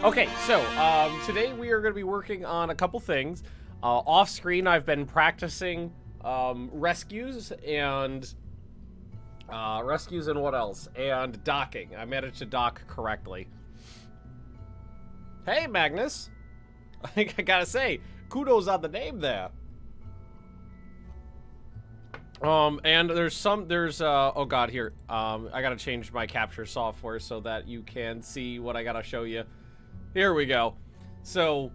Okay, so today we are going to be working on a couple things. Off screen, I've been practicing rescues and what else? And docking. I managed to dock correctly. Hey, Magnus. I think I gotta say, kudos on the name there. And oh god, here. I gotta change my capture software so that you can see what I gotta show you. Here we go. So,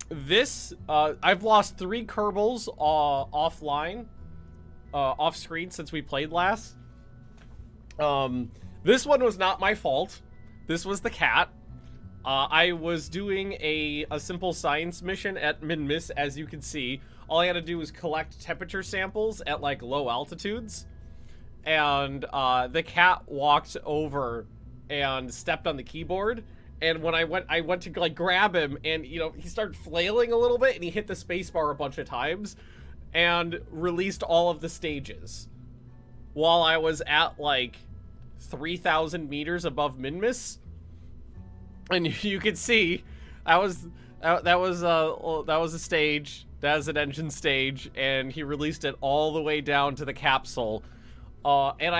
this, I've lost 3 Kerbals offline, off screen since we played last. This one was not my fault. This was the cat. I was doing a simple science mission at Magnus, as you can see. All I had to do was collect temperature samples at, like, low altitudes. And, the cat walked over and stepped on the keyboard. And when I went to, like, grab him, and, you know, he started flailing a little bit, and he hit the spacebar a bunch of times, and released all of the stages. While I was at, like, 3,000 meters above Magnus. And you can see, that was a stage. That was an engine stage, and he released it all the way down to the capsule. And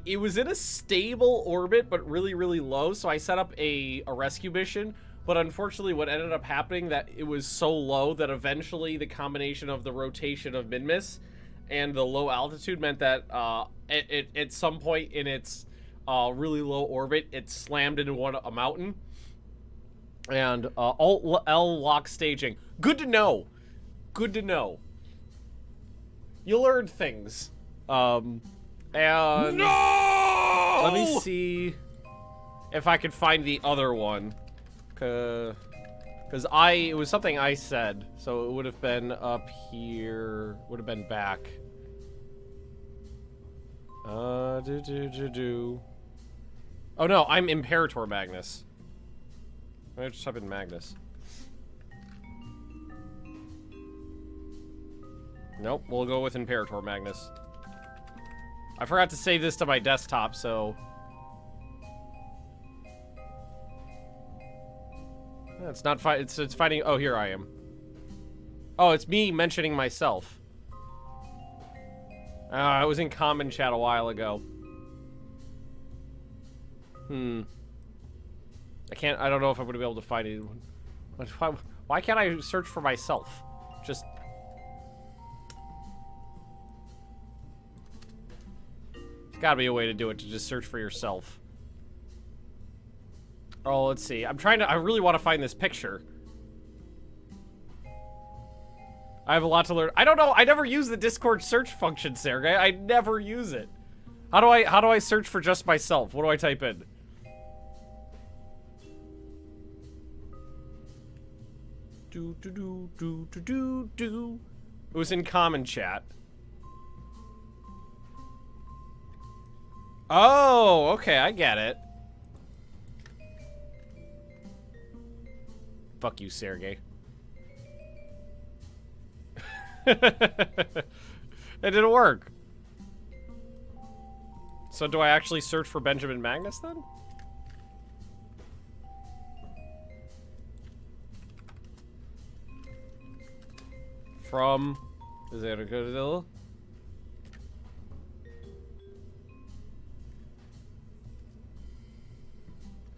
it was in a stable orbit, but really, really low, so I set up a rescue mission, but unfortunately what ended up happening that it was so low that eventually the combination of the rotation of Magnus and the low altitude meant that at some point in its really low orbit, it slammed into a mountain. And Alt-L lock staging. Good to know. Good to know. You learned things. And no! Let me see if I could find the other one. Cause it was something I said, so it would have been up here. Would have been back. Oh no, I'm Imperator Magnus. Let me just type in Magnus. Nope, we'll go with Imperator Magnus. I forgot to save this to my desktop, so... It's not it's finding... Oh, here I am. Oh, it's me mentioning myself. I was in common chat a while ago. I don't know if I'm going to be able to find anyone. Why can't I search for myself? Just... Gotta be a way to do it, to just search for yourself. Oh, let's see. I really want to find this picture. I have a lot to learn. I don't know. I never use the Discord search function, Sergey. I never use it. How do I search for just myself? What do I type in? It was in common chat. Oh, okay, I get it. Fuck you, Sergey. It didn't work. So do I actually search for Benjamin Magnus then? Is that a good deal?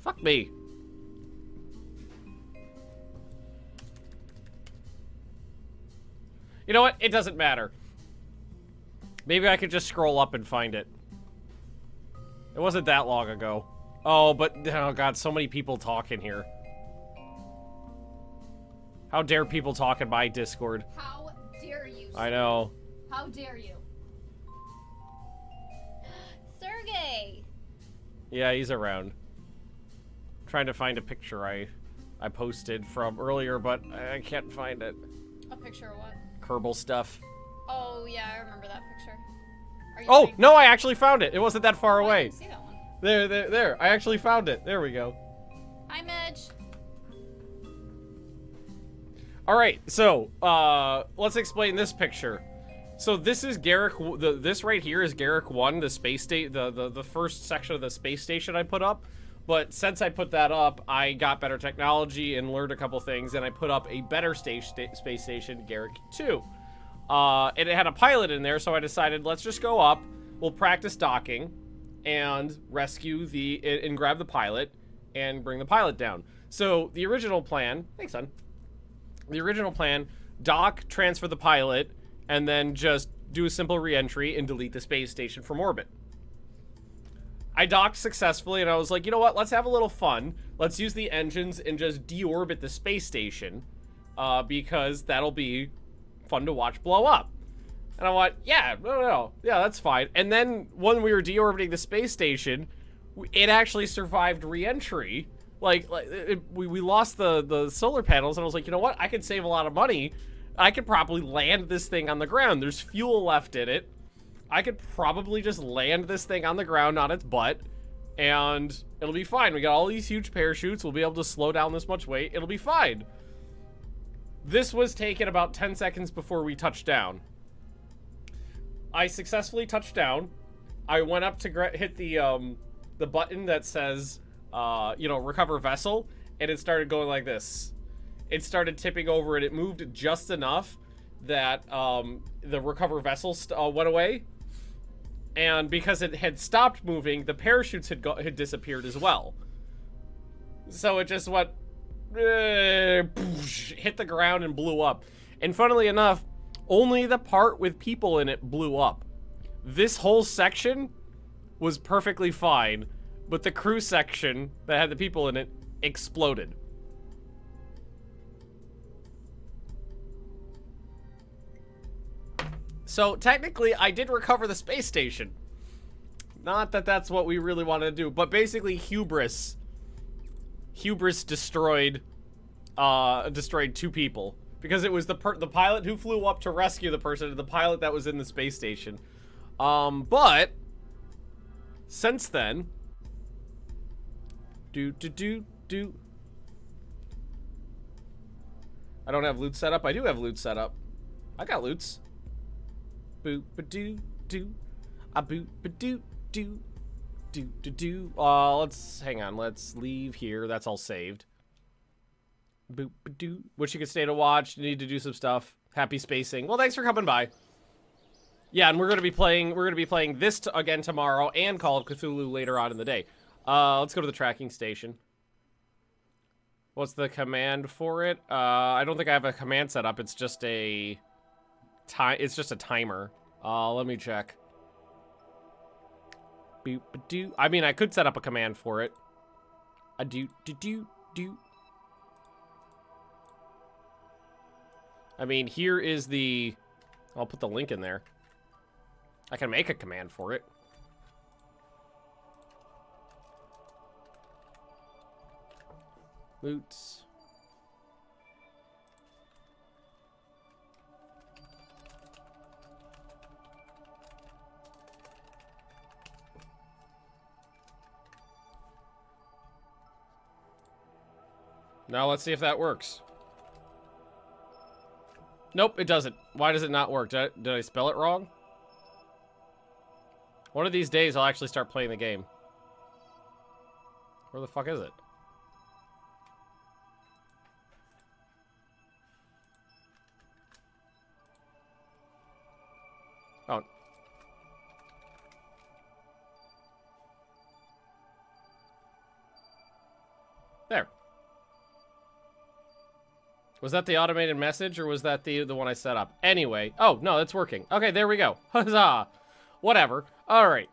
Fuck me. You know what? It doesn't matter. Maybe I could just scroll up and find it. It wasn't that long ago. Oh, but, oh god, so many people talk in here. How dare people talk in my Discord? How dare you? I know. How dare you? Sergey! Yeah, he's around. Trying to find a picture I posted from earlier, but I can't find it. A picture of what? Kerbal stuff. Oh, yeah, I remember that picture. Are you Oh, saying... no, I actually found it. It wasn't that far I away. didn't see that one. There. I actually found it. There we go. Hi, Midge. Alright, so, let's explain this picture. So this is Garrick, this right here is Garrick 1, the space station, the first section of the space station I put up. But since I put that up, I got better technology and learned a couple things, and I put up a better space station, Garrick 2. And it had a pilot in there, so I decided, let's just go up, we'll practice docking, and rescue and grab the pilot, and bring the pilot down. So the original plan, thanks son, the original plan, dock, transfer the pilot, and then just do a simple re-entry and delete the space station from orbit. I docked successfully, and I was like, you know what? Let's have a little fun. Let's use the engines and just deorbit the space station, because that'll be fun to watch blow up. And I went, yeah, no, yeah, that's fine. And then when we were deorbiting the space station, it actually survived re-entry. We lost the solar panels, and I was like, you know what? I could save a lot of money. I could probably land this thing on the ground. There's fuel left in it. I could probably just land this thing on the ground on its butt, and it'll be fine. We got all these huge parachutes. We'll be able to slow down this much weight. It'll be fine. This was taken about 10 seconds before we touched down. I successfully touched down. I went up to hit the button that says, you know, recover vessel, and it started going like this. It started tipping over, and it moved just enough that the recover vessel went away. And because it had stopped moving, the parachutes had disappeared as well. So it just went, hit the ground and blew up. And funnily enough, only the part with people in it blew up. This whole section was perfectly fine, but the crew section that had the people in it exploded. So technically, I did recover the space station. Not that that's what we really wanted to do, but basically hubris destroyed two people, because it was the pilot who flew up to rescue the person and the pilot that was in the space station. But since then, I don't have loot set up. I do have loot set up. I got loots. Boop ba doo doo, a boop ba doo doo doo doo doo. Let's hang on. Let's leave here. That's all saved. Boop ba doo. Wish you could stay to watch. Need to do some stuff. Happy spacing. Well, thanks for coming by. Yeah, and we're gonna be playing. We're gonna be playing this again tomorrow and Call of Cthulhu later on in the day. Let's go to the tracking station. What's the command for it? I don't think I have a command set up. It's just a it's just a timer. Let me check. Boop ba doo. I mean, I could set up a command for it. A do do do do. I mean, here is the. I'll put the link in there. I can make a command for it. Loots. Now let's see if that works. Nope, it doesn't. Why does it not work? Did I spell it wrong? One of these days I'll actually start playing the game. Where the fuck is it? Oh. There. Was that the automated message, or was that the one I set up? Anyway. Oh, no, that's working. Okay, there we go. Huzzah. Whatever. All right.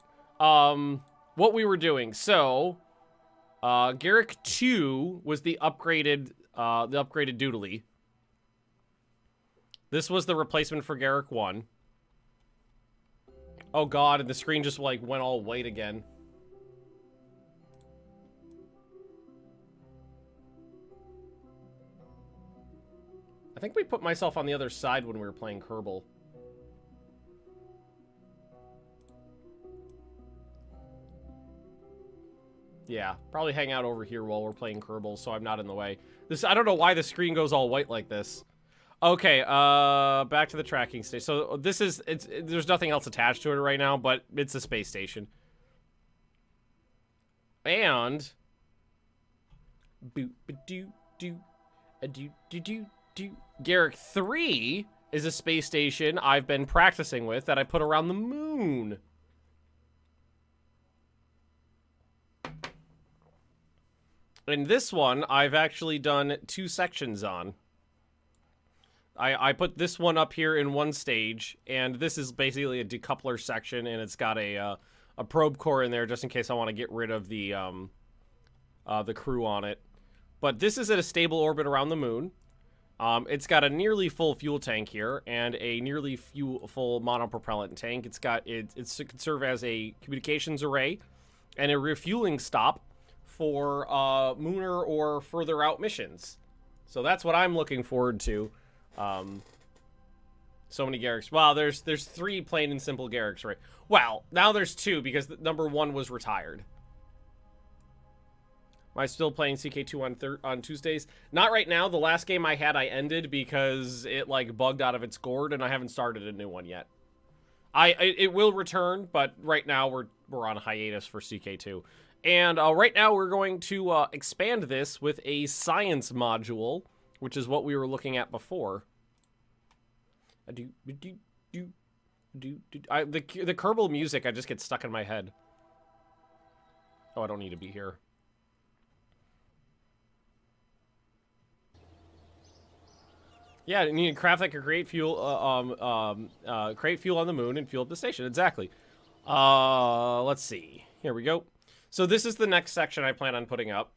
What we were doing. So, Garrick 2 was the upgraded Doodly. This was the replacement for Garrick 1. Oh, God, and the screen just, like, went all white again. I think we put myself on the other side when we were playing Kerbal. Yeah, probably hang out over here while we're playing Kerbal so I'm not in the way. I don't know why the screen goes all white like this. Okay, back to the tracking station. So this is, there's nothing else attached to it right now, but it's a space station. And Boop ba doo doo. A doo doo doo doo. Garrick 3 is a space station I've been practicing with that I put around the moon. And this one, I've actually done 2 sections on. I put this one up here in one stage, and this is basically a decoupler section, and it's got a probe core in there just in case I want to get rid of the crew on it. But this is at a stable orbit around the moon. It's got a nearly full fuel tank here, and a nearly full monopropellant tank. It can serve as a communications array, and a refueling stop for lunar or further out missions. So that's what I'm looking forward to. So many Garricks. Wow, there's 3 plain and simple Garricks, right? Well, now there's 2 because number 1 was retired. Am I still playing CK2 on Tuesdays? Not right now. The last game I had, I ended because it like bugged out of its gourd, and I haven't started a new one yet. It will return, but right now we're on hiatus for CK2. And right now we're going to expand this with a science module, which is what we were looking at before. The Kerbal music, I just get stuck in my head. Oh, I don't need to be here. Yeah, you need to craft that can create fuel, create fuel on the moon and fuel up the station. Exactly. Let's see. Here we go. So this is the next section I plan on putting up.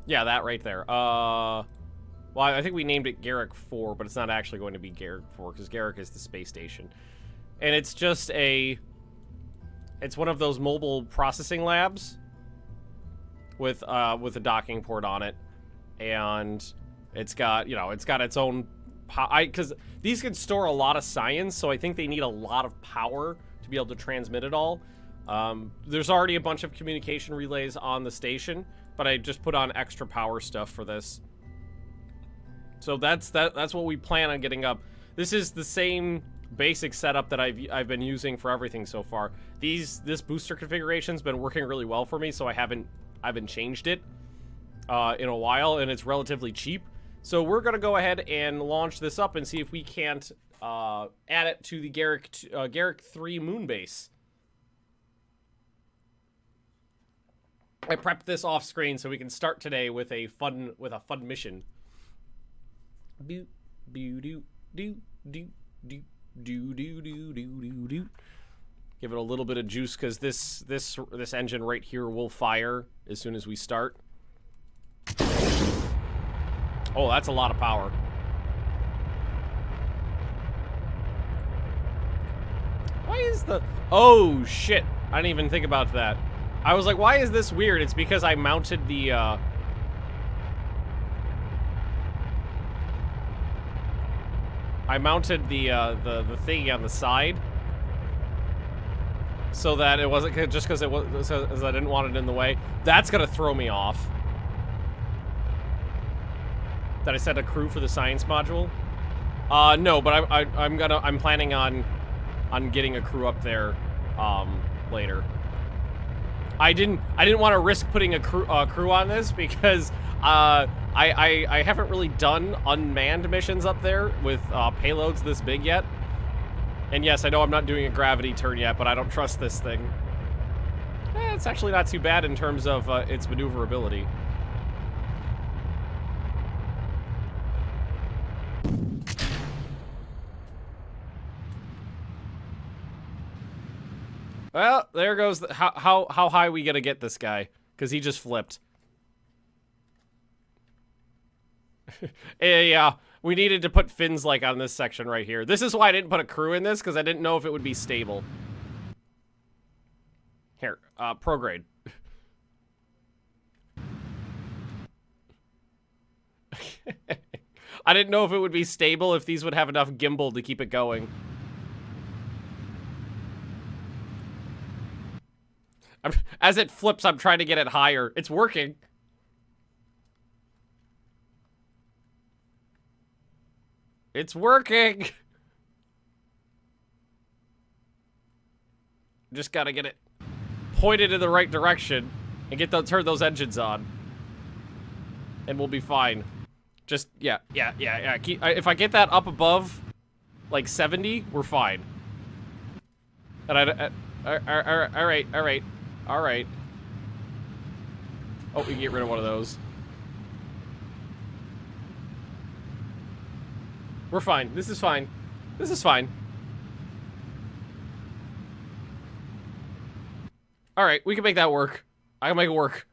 Yeah, that right there. Well, I think we named it Garrick 4, but it's not actually going to be Garrick 4 because Garrick is the space station. And it's just it's one of those mobile processing labs with a docking port on it. And it's got, it's got its own because these can store a lot of science, so I think they need a lot of power to be able to transmit it all. There's already a bunch of communication relays on the station, but I just put on extra power stuff for this. So that's what we plan on getting up. This is the same basic setup that I've been using for everything so far. This booster configuration's been working really well for me, so I haven't changed it in a while, and it's relatively cheap. So we're gonna go ahead and launch this up and see if we can't add it to the Garrick 3 moon base. I prepped this off screen so we can start today with a fun mission. Boop, boo, doo, doo, doo, doo, doo, doo, doo, doo, doo. Give it a little bit of juice because this engine right here will fire as soon as we start. Oh, that's a lot of power. Why is the... Oh, shit. I didn't even think about that. I was like, why is this weird? It's because I mounted the, the thingy on the side. So that it wasn't just because it was... So I didn't want it in the way. That's gonna throw me off. That I set a crew for the science module? No, but I'm planning on getting a crew up there later. I didn't want to risk putting a crew on this because I haven't really done unmanned missions up there with payloads this big yet. And yes, I know I'm not doing a gravity turn yet, but I don't trust this thing. It's actually not too bad in terms of its maneuverability. Well, there goes how high we gonna get this guy, because he just flipped. Yeah, we needed to put fins like on this section right here. This is why I didn't put a crew in this, because I didn't know if it would be stable. Here, prograde. I didn't know if it would be stable, if these would have enough gimbal to keep it going. As it flips, I'm trying to get it higher. It's working. It's working. Just gotta get it pointed in the right direction. And turn those engines on. And we'll be fine. Just, yeah. If I get that up above, like, 70, we're fine. And alright. Oh, we can get rid of one of those. We're fine. This is fine. This is fine. Alright, we can make that work. I can make it work.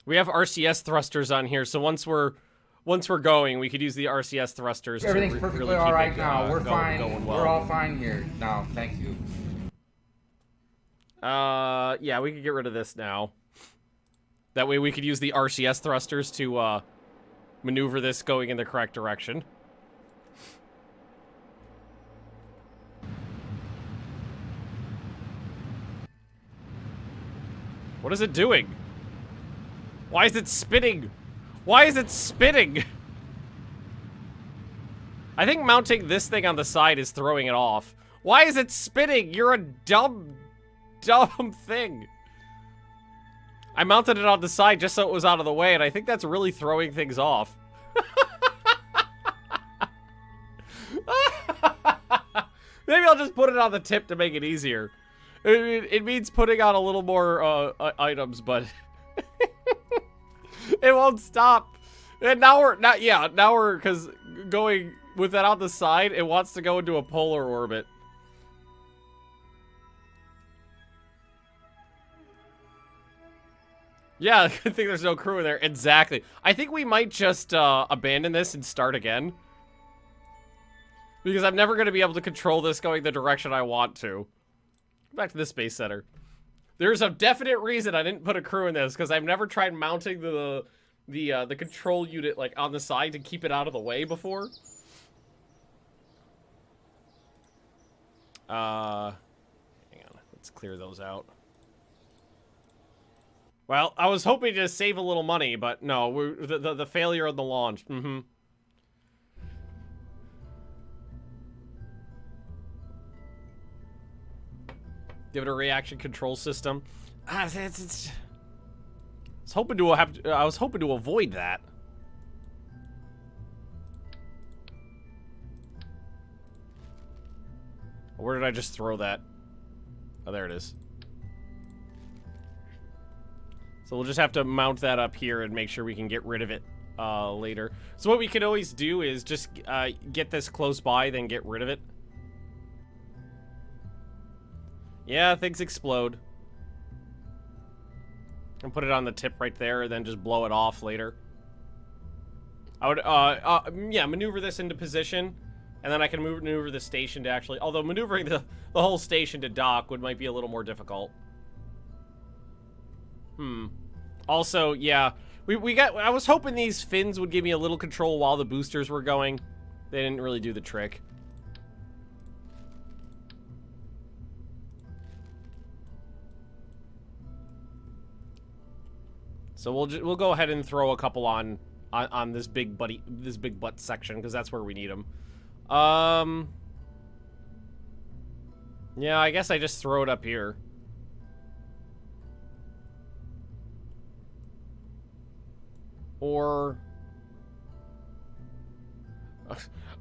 We have RCS thrusters on here, so once we're going, we could use the RCS thrusters. Everything's perfectly all right now. We're fine. Well. We're all fine here now. Thank you. Yeah, we could get rid of this now. That way we could use the RCS thrusters to maneuver this going in the correct direction. What is it doing? Why is it spinning? Why is it spinning? I think mounting this thing on the side is throwing it off. Why is it spinning? You're a dumb thing. I mounted it on the side just so it was out of the way, and I think that's really throwing things off. Maybe I'll just put it on the tip to make it easier. It means putting on a little more items, but it won't stop. And now we're because going with that on the side, it wants to go into a polar orbit. Yeah, I think there's no crew in there. Exactly. I think we might just abandon this and start again. Because I'm never going to be able to control this going the direction I want to. Back to the Space Center. There's a definite reason I didn't put a crew in this, because I've never tried mounting the control unit like on the side to keep it out of the way before. Hang on. Let's clear those out. Well, I was hoping to save a little money, but no, the failure of the launch. Give it a reaction control system. I was hoping to avoid that. Where did I just throw that? Oh, there it is. So we'll just have to mount that up here and make sure we can get rid of it later. So what we can always do is just get this close by, then get rid of it. Yeah, things explode. And put it on the tip right there, and then just blow it off later. I would, yeah, maneuver this into position, and then I can maneuver the station to actually... Although maneuvering the whole station to dock might be a little more difficult. Also, yeah, I was hoping these fins would give me a little control while the boosters were going. They didn't really do the trick. So we'll go ahead and throw a couple on this big butt section, because that's where we need them. Yeah, I guess I just throw it up here. Or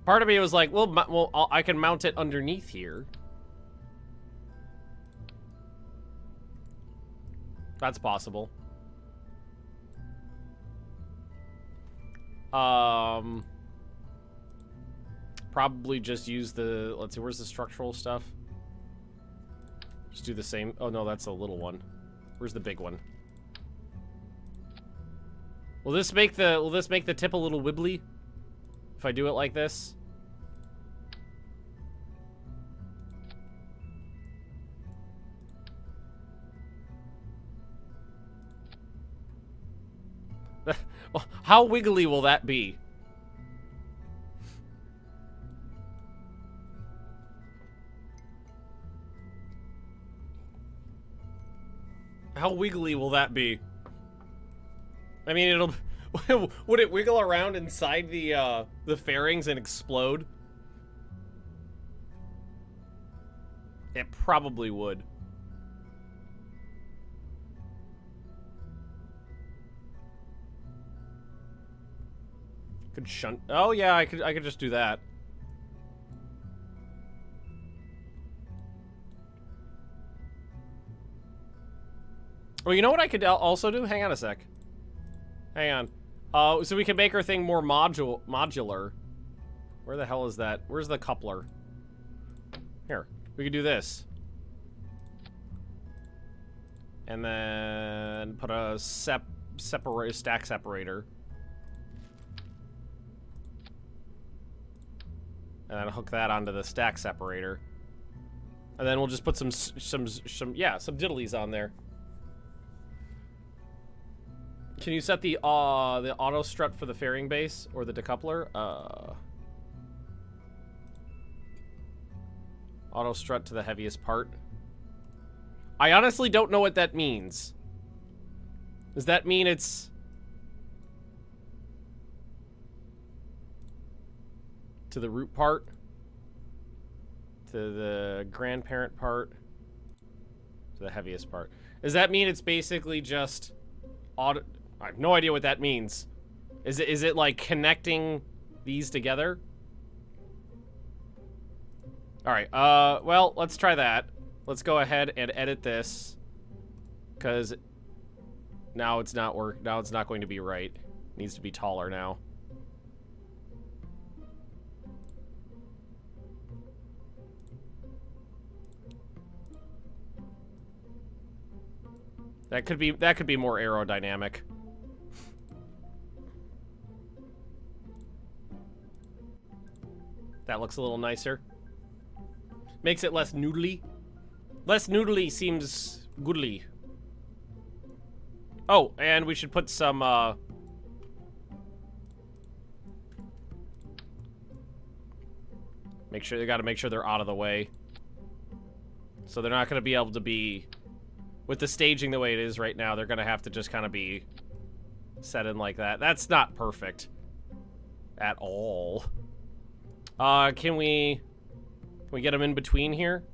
part of me was like, well, I can mount it underneath here. That's possible. Probably just use the, let's see, where's the structural stuff? Just do the same. Oh no, that's a little one. Where's the big one? Will this make the tip a little wibbly if I do it like this? Well, how wiggly will that be? How wiggly will that be? I mean, Would it wiggle around inside the fairings and explode? It probably would. Could shunt. Oh yeah, I could just do that. Well, you know what I could also do? Hang on a sec. Hang on. So we can make our thing more modular. Where the hell is that? Where's the coupler? Here. We could do this. And then put a stack separator. And then hook that onto the stack separator. And then we'll just put some diddlies on there. Can you set the auto strut for the fairing base or the decoupler? Auto strut to the heaviest part. I honestly don't know what that means. Does that mean it's to the root part? To the grandparent part? To the heaviest part? Does that mean it's basically just auto? I have no idea what that means. Is it like connecting these together? Alright, well, let's try that. Let's go ahead and edit this. Because now it's not going to be right. It needs to be taller now. That could be more aerodynamic. That looks a little nicer. Makes it less noodly. Less noodly seems goodly. Oh, and we should put some, gotta make sure they're out of the way. So they're not gonna be able to be, with the staging the way it is right now, they're gonna have to just kind of be set in like that. That's not perfect. At all. Can we get them in between here?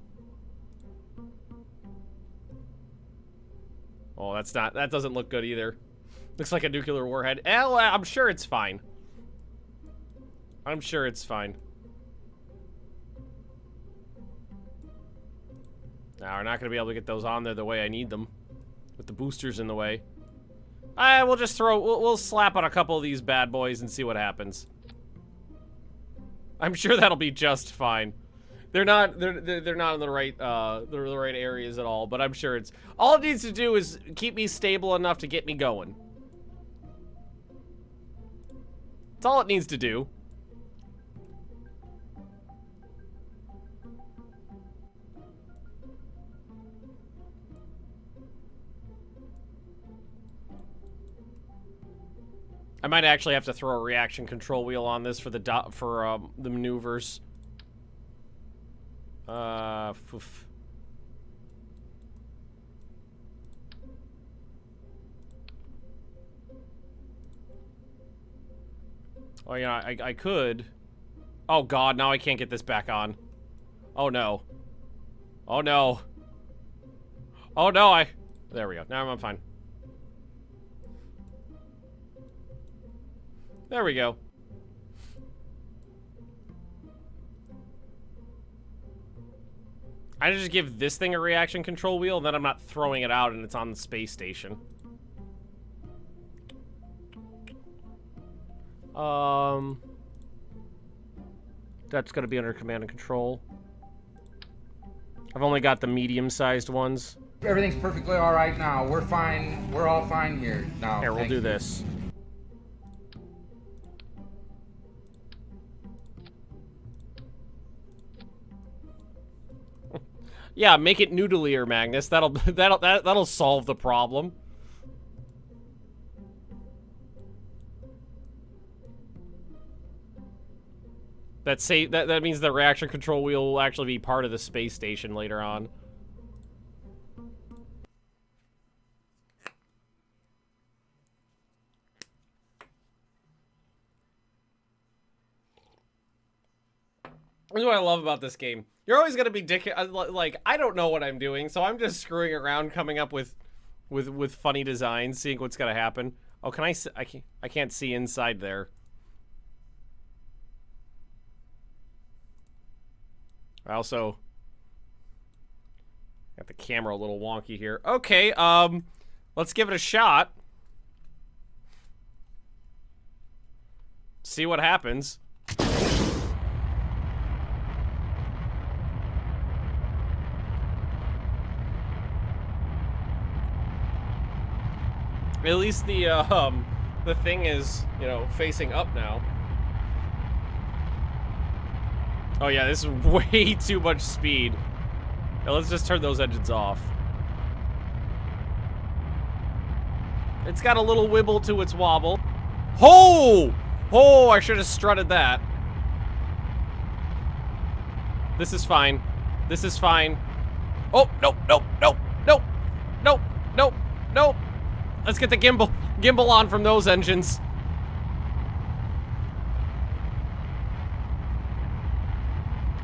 Oh, that doesn't look good either. Looks like a nuclear warhead. Well, I'm sure it's fine. I'm sure it's fine. Now, we're not going to be able to get those on there the way I need them. With the boosters in the way. We'll just we'll slap on a couple of these bad boys and see what happens. I'm sure that'll be just fine. They're not in the right areas at all, but I'm sure it's all it needs to do is keep me stable enough to get me going. That's all it needs to do. I might actually have to throw a reaction control wheel on this for the maneuvers. Oof. Oh yeah, I could. Oh god, now I can't get this back on. Oh no. Oh no. Oh no, there we go. Now I'm fine. There we go. I just give this thing a reaction control wheel, and then I'm not throwing it out and it's on the space station. That's gonna be under command and control. I've only got the medium-sized ones. Everything's perfectly all right now. We're fine. We're all fine here now. Here, we'll do this. Yeah, make it noodlier, Magnus. That'll solve the problem. That means the reaction control wheel will actually be part of the space station later on. That's what I love about this game. You're always gonna be like, I don't know what I'm doing, so I'm just screwing around, coming up with funny designs, seeing what's gonna happen. Oh, can I can't see inside there. I also got the camera a little wonky here. Okay, let's give it a shot. See what happens. At least the thing is, you know, facing up now. Oh yeah, this is way too much speed. Now let's just turn those engines off. It's got a little wibble to its wobble. Oh! Oh, I should have strutted that. This is fine. This is fine. Oh, nope, nope, nope, nope, nope, nope, nope. Let's get the gimbal on from those engines.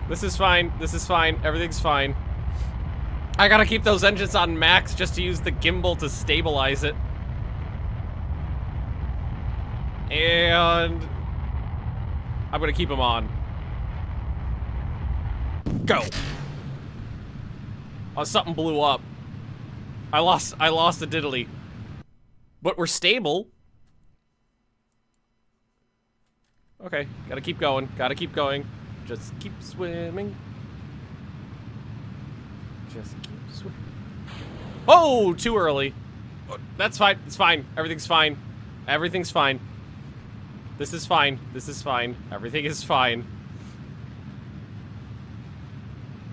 This is fine. This is fine. Everything's fine. I gotta keep those engines on max just to use the gimbal to stabilize it. And I'm gonna keep them on. Go. Oh, something blew up. I lost a diddly. But we're stable. Okay, gotta keep going. Gotta keep going. Just keep swimming. Just keep swimming. Oh, too early. That's fine. It's fine. Everything's fine. Everything's fine. This is fine. This is fine. Everything is fine.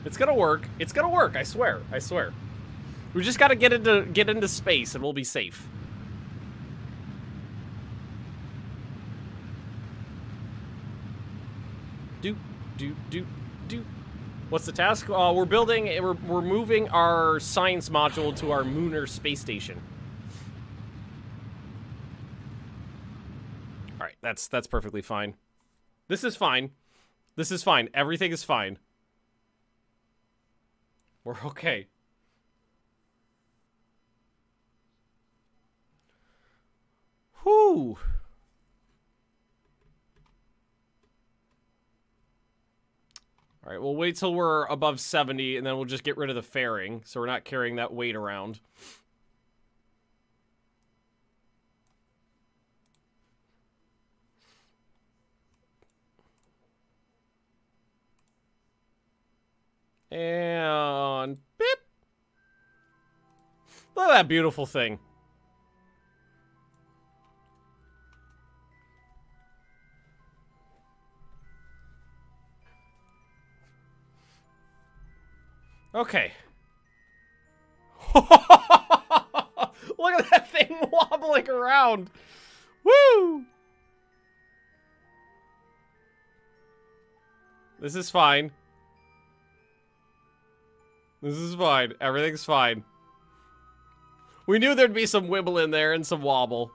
It's gonna work. It's gonna work. I swear. I swear. We just gotta get into space and we'll be safe. Do. What's the task? We're moving our science module to our lunar space station. All right, that's perfectly fine. This is fine. This is fine. Everything is fine. We're okay. Whew. All right, we'll wait till we're above 70, and then we'll just get rid of the fairing, so we're not carrying that weight around. And beep. Look at that beautiful thing. Okay. Look at that thing wobbling around. Woo! This is fine. This is fine. Everything's fine. We knew there'd be some wibble in there and some wobble.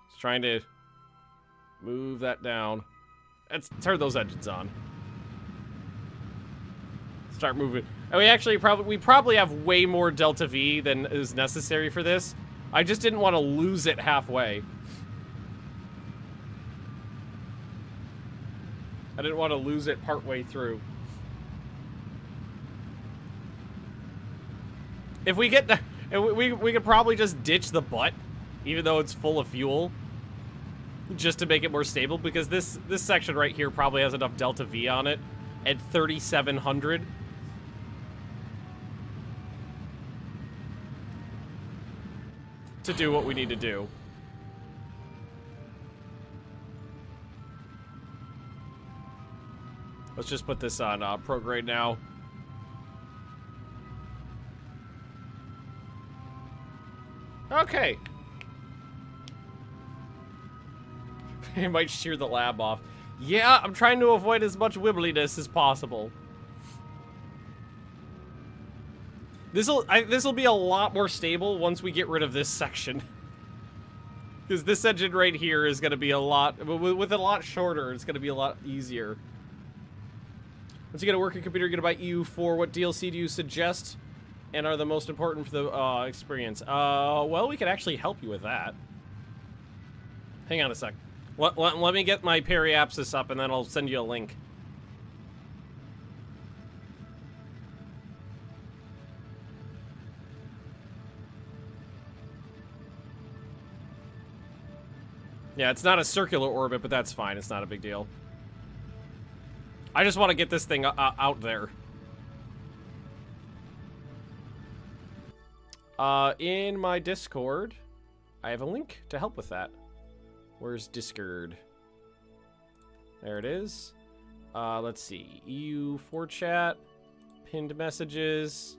Just trying to move that down. Let's turn those engines on. Start moving. And we probably have way more delta V than is necessary for this. I just didn't want to lose it halfway. I didn't want to lose it partway through. If we get we could probably just ditch the butt, even though it's full of fuel. Just to make it more stable, because this section right here probably has enough delta V on it at 3,700. To do what we need to do. Let's just put this on prograde now. Okay. It might shear the lab off. Yeah, I'm trying to avoid as much wibbliness as possible. This'll be a lot more stable once we get rid of this section. Because this engine right here is going to be a lot, with a lot shorter, it's going to be a lot easier. Once you get a working computer, you're going to buy EU4. What DLC do you suggest and are the most important for the experience? Well, we could actually help you with that. Hang on a sec. Let me get my periapsis up, and then I'll send you a link. Yeah, it's not a circular orbit, but that's fine. It's not a big deal. I just want to get this thing out there. In my Discord, I have a link to help with that. Where's Discord? There it is. Let's see. EU4 chat. Pinned messages.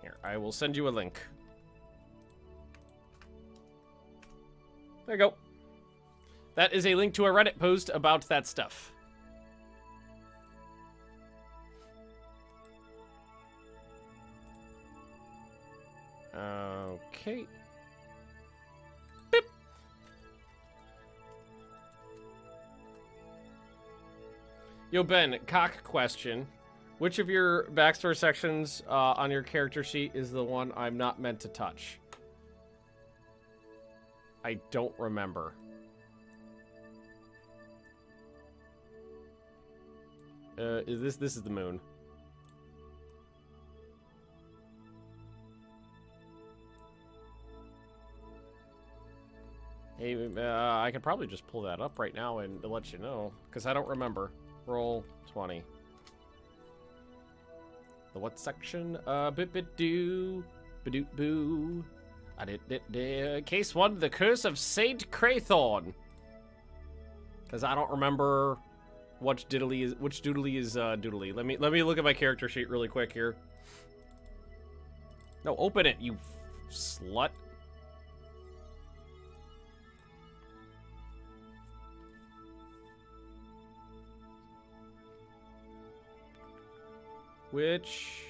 Here, I will send you a link. There you go. That is a link to a Reddit post about that stuff. Okay. Beep. Yo, Ben, cock question. Which of your backstory sections on your character sheet is the one I'm not meant to touch? I don't remember. This is the moon. Hey, I could probably just pull that up right now and let you know, because I don't remember. Roll 20. The what section? Bit-bit-doo. Ba-doot-boo. I did. Case 1, The Curse of Saint Craythorn. Because I don't remember which doodly is doodly. Let me look at my character sheet really quick here. No, open it, you slut. Which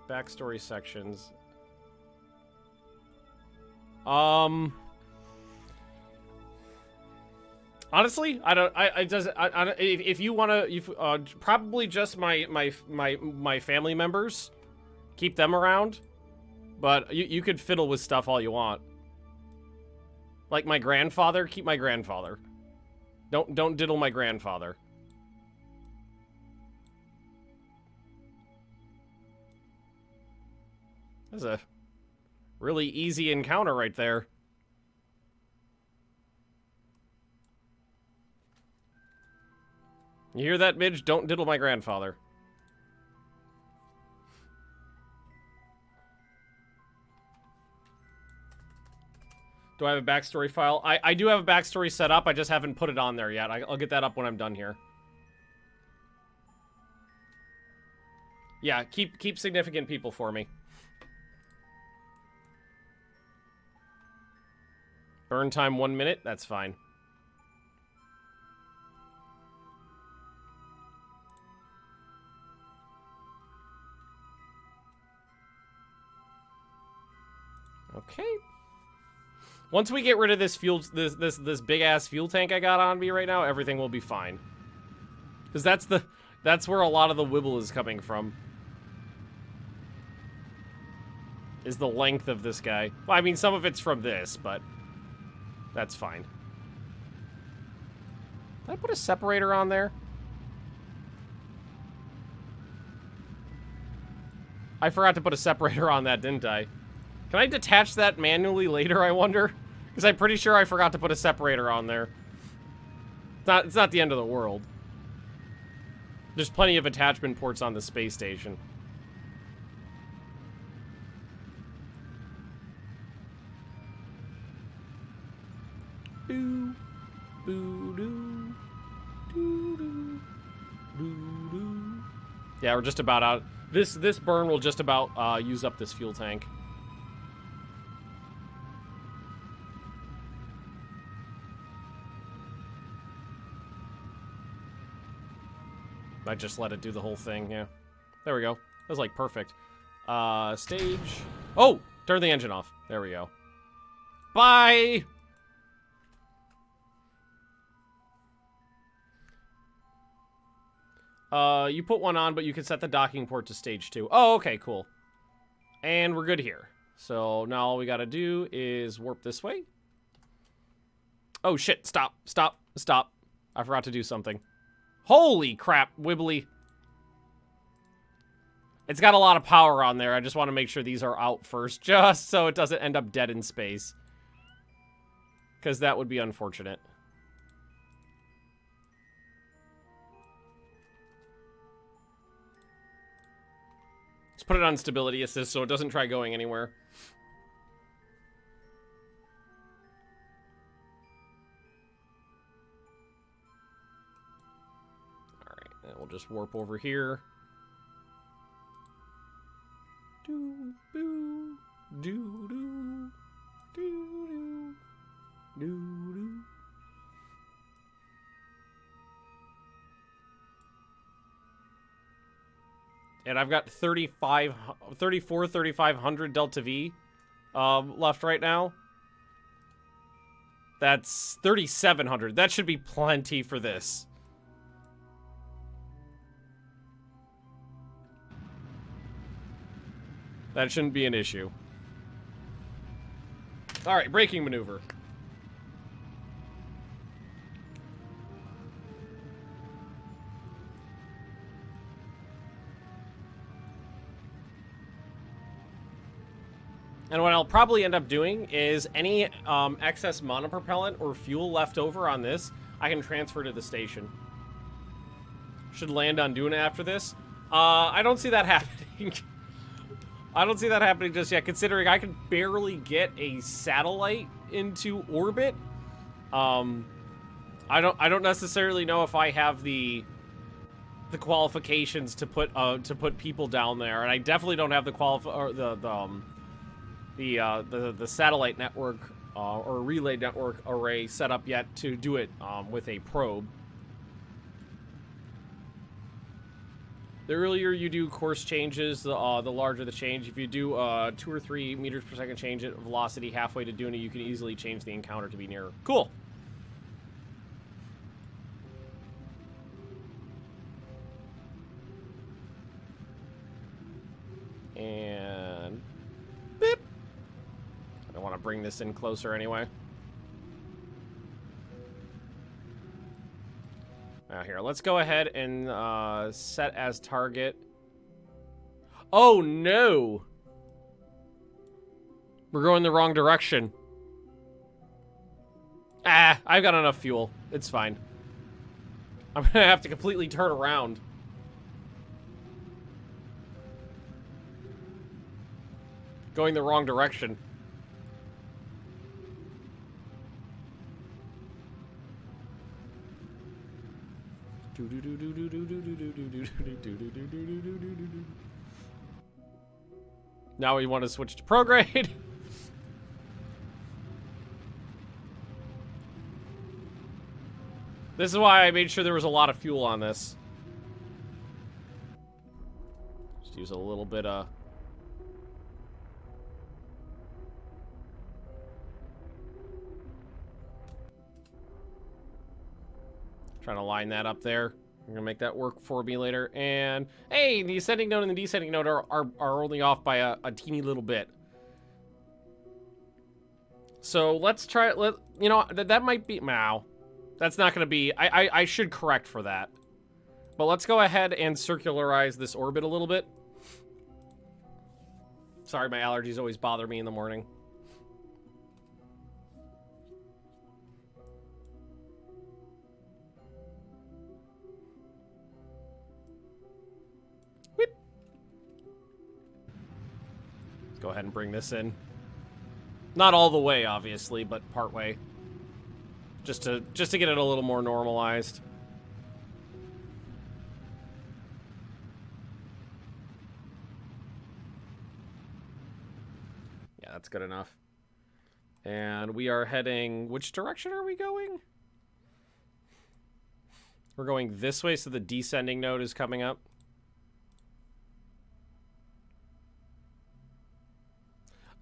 backstory sections? Honestly, if you wanna, probably just my family members, keep them around, but you could fiddle with stuff all you want. Like my grandfather, keep my grandfather. Don't diddle my grandfather. That's a really easy encounter right there. You hear that, Midge? Don't diddle my grandfather. Do I have a backstory file? I do have a backstory set up. I just haven't put it on there yet. I'll get that up when I'm done here. Yeah, keep significant people for me. Burn time 1 minute. That's fine. Okay. Once we get rid of this fuel, this big ass fuel tank I got on me right now, everything will be fine. Because that's where a lot of the wibble is coming from. Is the length of this guy. Well, I mean, some of it's from this, but that's fine. Did I put a separator on there? I forgot to put a separator on that, didn't I? Can I detach that manually later, I wonder? Because I'm pretty sure I forgot to put a separator on there. It's not the end of the world. There's plenty of attachment ports on the space station. Boo. Boo doo. Doo doo. Doo doo. Yeah, we're just about out. This burn will just about use up this fuel tank. I just let it do the whole thing, yeah. There we go. That was like perfect. Stage. Oh, turn the engine off. There we go. Bye. You put one on, but you can set the docking port to stage 2. Oh, okay, cool. And we're good here. So now all we gotta do is warp this way. Oh shit, stop, stop, stop. I forgot to do something. Holy crap, Wibbly. It's got a lot of power on there. I just want to make sure these are out first, just so it doesn't end up dead in space. Because that would be unfortunate. Let's put it on stability assist so it doesn't try going anywhere. Alright, and we'll just warp over here. Do, boo, do, do, do, do, do. And I've got 3,500 Delta V left right now. That's 3,700. That should be plenty for this. That shouldn't be an issue. Alright, braking maneuver. And what I'll probably end up doing is any excess monopropellant or fuel left over on this, I can transfer to the station. Should land on Duna after this. I don't see that happening. I don't see that happening just yet, considering I can barely get a satellite into orbit. I don't necessarily know if I have the qualifications to put people down there, and I definitely don't have the the satellite network or relay network array set up yet to do it with a probe. The earlier you do course changes, the larger the change. If you do 2 or 3 meters per second change at velocity halfway to Duna, you can easily change the encounter to be nearer. Cool. And beep. I don't want to bring this in closer anyway. Here, let's go ahead and set as target. Oh, no! We're going the wrong direction. Ah, I've got enough fuel. It's fine. I'm gonna have to completely turn around. Going the wrong direction. Now we want to switch to prograde. This is why I made sure there was a lot of fuel on this. Just use a little bit of... Trying to line that up there. I'm gonna make that work for me later. And hey, the ascending node and the descending node are only off by a teeny little bit. So let's try it. You know, that might be... Wow. That's not gonna be... I should correct for that. But let's go ahead and circularize this orbit a little bit. Sorry, my allergies always bother me in the morning. Go ahead and bring this in. Not all the way, obviously, but part way. Just to get it a little more normalized. Yeah, that's good enough. And we are heading... Which direction are we going? We're going this way, so the descending node is coming up.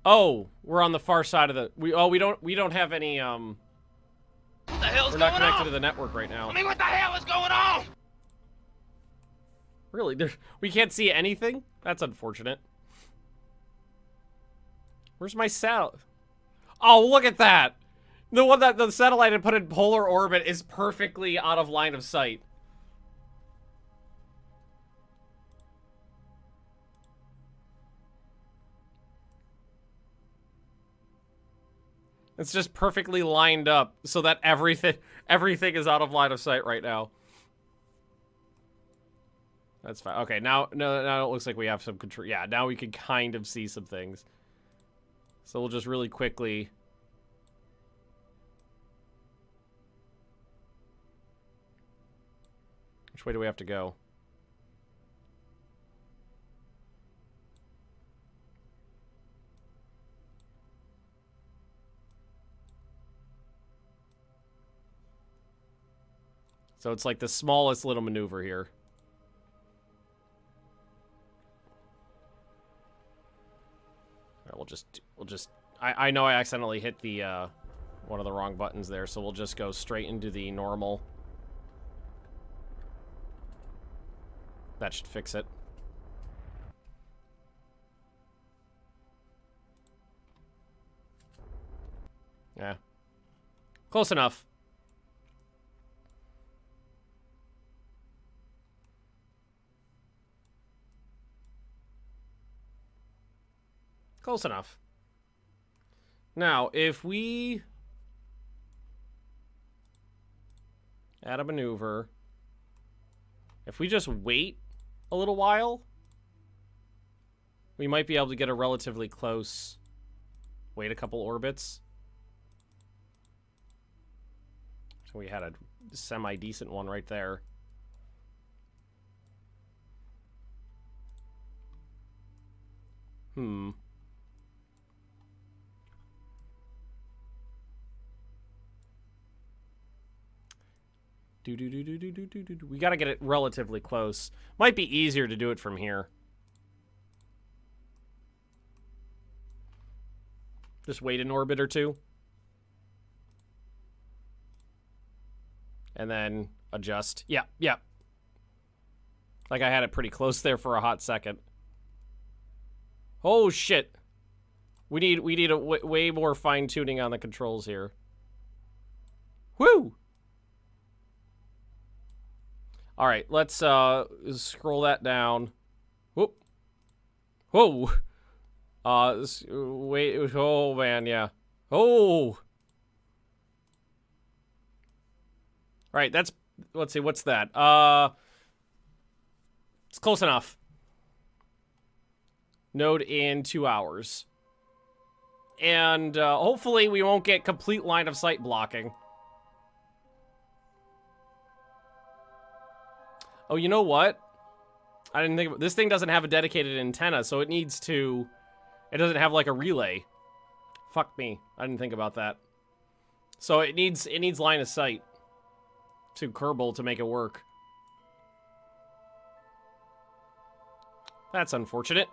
Oh, we're on the far side of the... we don't have any, What the hell's we're not going connected on? to the network right now. I mean, what the hell is going on? Really? We can't see anything? That's unfortunate. Where's my sat? Oh, look at that! The one that the satellite had put in polar orbit is perfectly out of line of sight. It's just perfectly lined up so that everything is out of line of sight right now. That's fine. Okay, now it looks like we have some control. Yeah, now we can kind of see some things. So we'll just really quickly... Which way do we have to go? So it's like the smallest little maneuver here. All right, we'll just I know I accidentally hit the one of the wrong buttons there, so we'll just go straight into the normal. That should fix it. Yeah. Close enough. Close enough. Now, if we add a maneuver, if we just wait a little while, we might be able to get a relatively close... Wait a couple orbits. So we had a semi-decent one right there. We gotta get it relatively close. Might be easier to do it from here. Just wait an orbit or two. And then adjust. Yeah, yeah. Like I had it pretty close there for a hot second. Oh, shit. We need a way more fine-tuning on the controls here. Woo! All right, let's scroll that down. Whoop. Whoa. Wait. Oh man, yeah. Oh. All right, that's. Let's see. What's that? It's close enough. Node in 2 hours. And hopefully we won't get complete line of sight blocking. Oh, you know what? I didn't think about this. Thing doesn't have a dedicated antenna, so it needs to... It doesn't have like a relay. Fuck me. I didn't think about that. So it needs line of sight to Kerbal to make it work. That's unfortunate.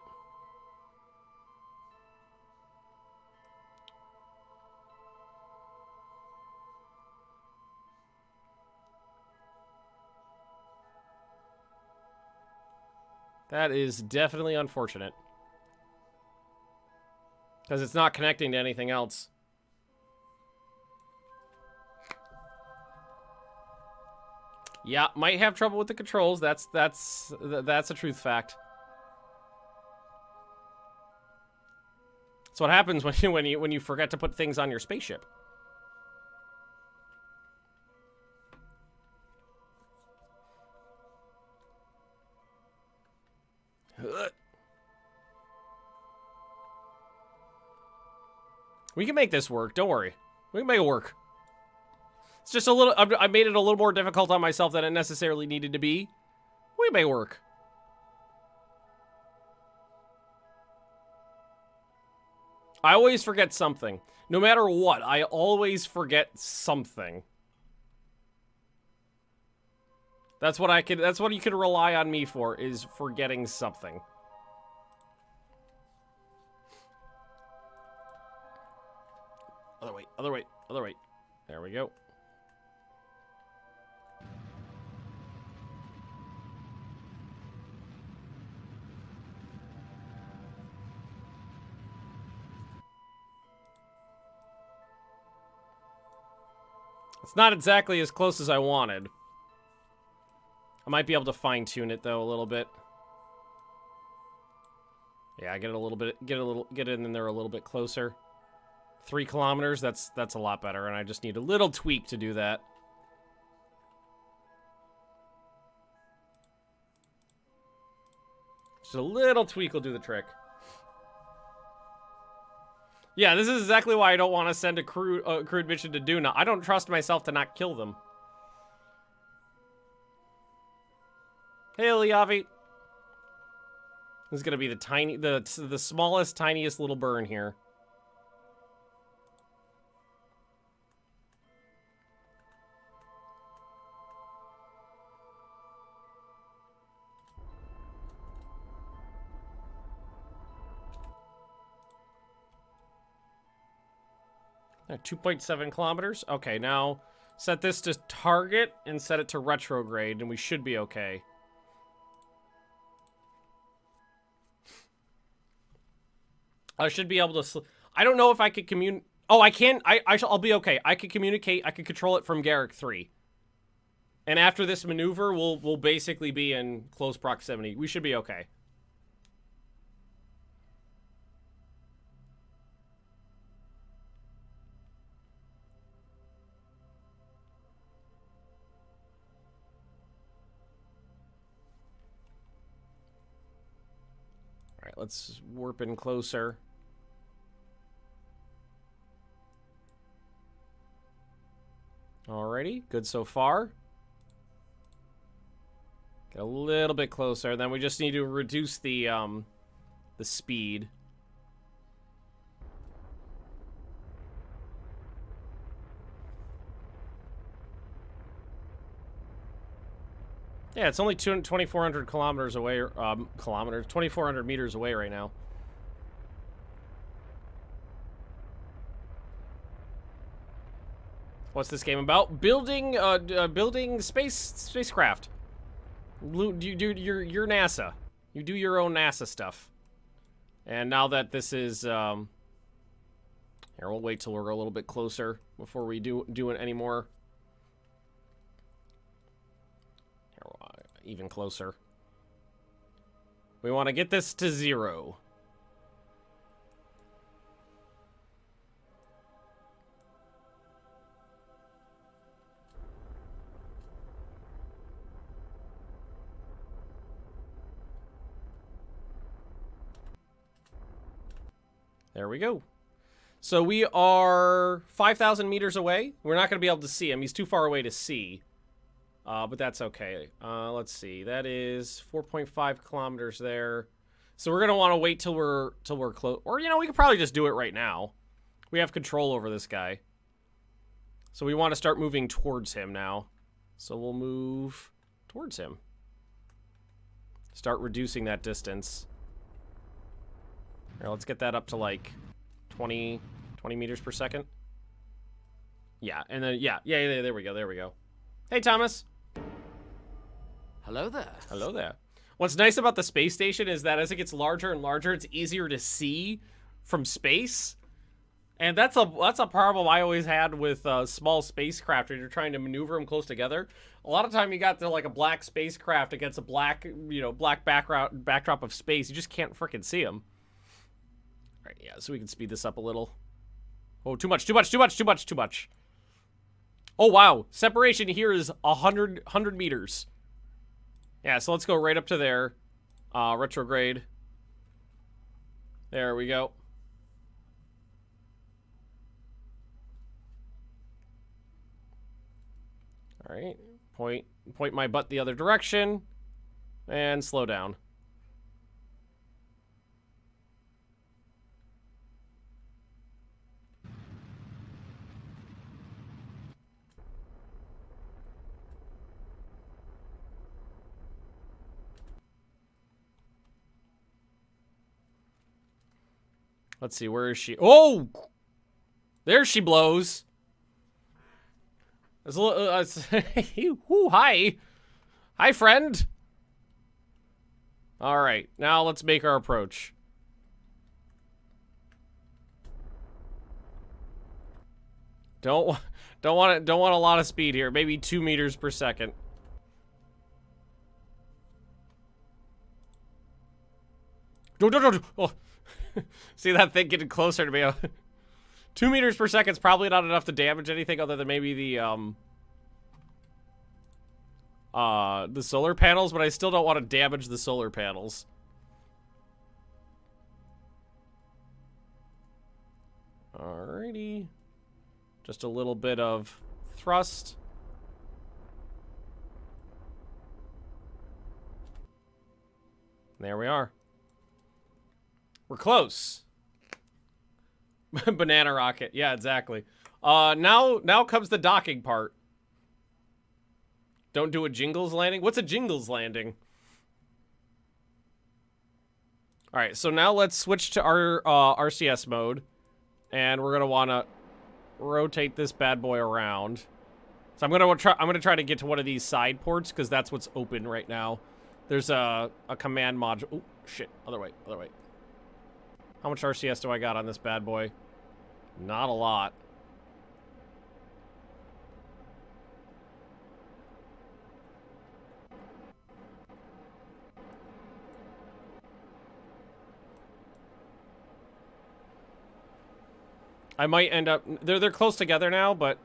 That is definitely unfortunate. Because it's not connecting to anything else. Yeah, might have trouble with the controls. That's a truth fact. That's what happens when you forget to put things on your spaceship. We can make this work. Don't worry. We can make it work. It's just a little... I made it a little more difficult on myself than it necessarily needed to be. We can make it work. I always forget something. No matter what, I always forget something. That's what you can rely on me for, is forgetting something. Other way, other way, other way. There we go. It's not exactly as close as I wanted. I might be able to fine-tune it though a little bit. Yeah, get it in there a little bit closer. 3 kilometers, that's a lot better, and I just need a little tweak to do that. Just a little tweak will do the trick. Yeah, this is exactly why I don't want to send a crewed mission to Duna. I don't trust myself to not kill them. Hey, Liavi. This is gonna be the smallest, tiniest little burn here. There, 2.7 kilometers. Okay, now set this to target and set it to retrograde, and we should be okay. I should be able to... I don't know if I could communicate... Oh, I can. I'll be okay. I can communicate. I can control it from Garrick 3. And after this maneuver, we'll basically be in close proximity. We should be okay. All right, let's warp in closer. Alrighty, good so far. Get a little bit closer, then we just need to reduce the speed. Yeah, it's only 2,400 kilometers away, 2,400 meters away right now. What's this game about? Building spacecraft. You're NASA. You do your own NASA stuff. And now that this is, here, we'll wait till we're a little bit closer before we do it anymore. Even closer. We want to get this to 0. There we go. So we are 5,000 meters away. We're not going to be able to see him. He's too far away to see. But that's okay. Let's see. That is 4.5 kilometers there. So we're going to want to wait till we're close. Or, you know, we could probably just do it right now. We have control over this guy. So we want to start moving towards him now. So we'll move towards him. Start reducing that distance. Here, let's get that up to like 20 meters per second. Yeah, and then, yeah, there we go. Hey, Thomas. Hello there. Hello there. What's nice about the space station is that as it gets larger and larger, it's easier to see from space. And that's a problem I always had with small spacecraft when you're trying to maneuver them close together. A lot of time you got like a black spacecraft against a black, black backdrop of space. You just can't freaking see them. All right, yeah, so we can speed this up a little. Oh, too much. Oh, wow. Separation here is 100 meters. Yeah, so let's go right up to there. Retrograde. There we go. All right. Point my butt the other direction. And slow down. Let's see, where is she? Oh! There she blows. There's a little, ooh, hi. Hi, friend. All right, now let's make our approach. Don't want a lot of speed here. Maybe 2 meters per second. Don't. Oh. See that thing getting closer to me. 2 meters per second is probably not enough to damage anything other than maybe the solar panels, but I still don't want to damage the solar panels. Alrighty. Just a little bit of thrust. There we are. We're close. Banana rocket. Yeah, exactly. Now comes the docking part. Don't do a jingles landing. What's a jingles landing? All right, so now let's switch to our RCS mode, and we're gonna want to rotate this bad boy around. So I'm gonna try to get to one of these side ports because that's what's open right now. There's a command module. Oh shit! Other way. How much RCS do I got on this bad boy? Not a lot. I might end up... They're close together now, but...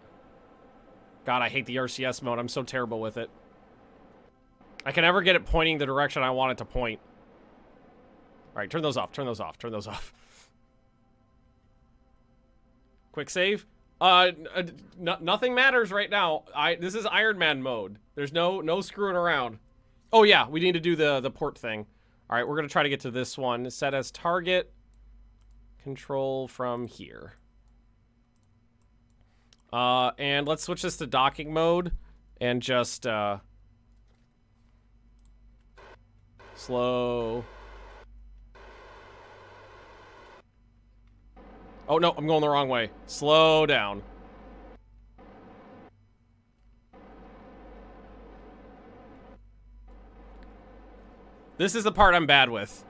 God, I hate the RCS mode. I'm so terrible with it. I can never get it pointing the direction I want it to point. Alright, turn those off. Quick save. Nothing matters right now. This is Iron Man mode. There's no screwing around. Oh yeah, we need to do the port thing. Alright, we're gonna try to get to this one. Set as target. Control from here. And let's switch this to docking mode and just, slow. Oh, no, I'm going the wrong way. Slow down. This is the part I'm bad with.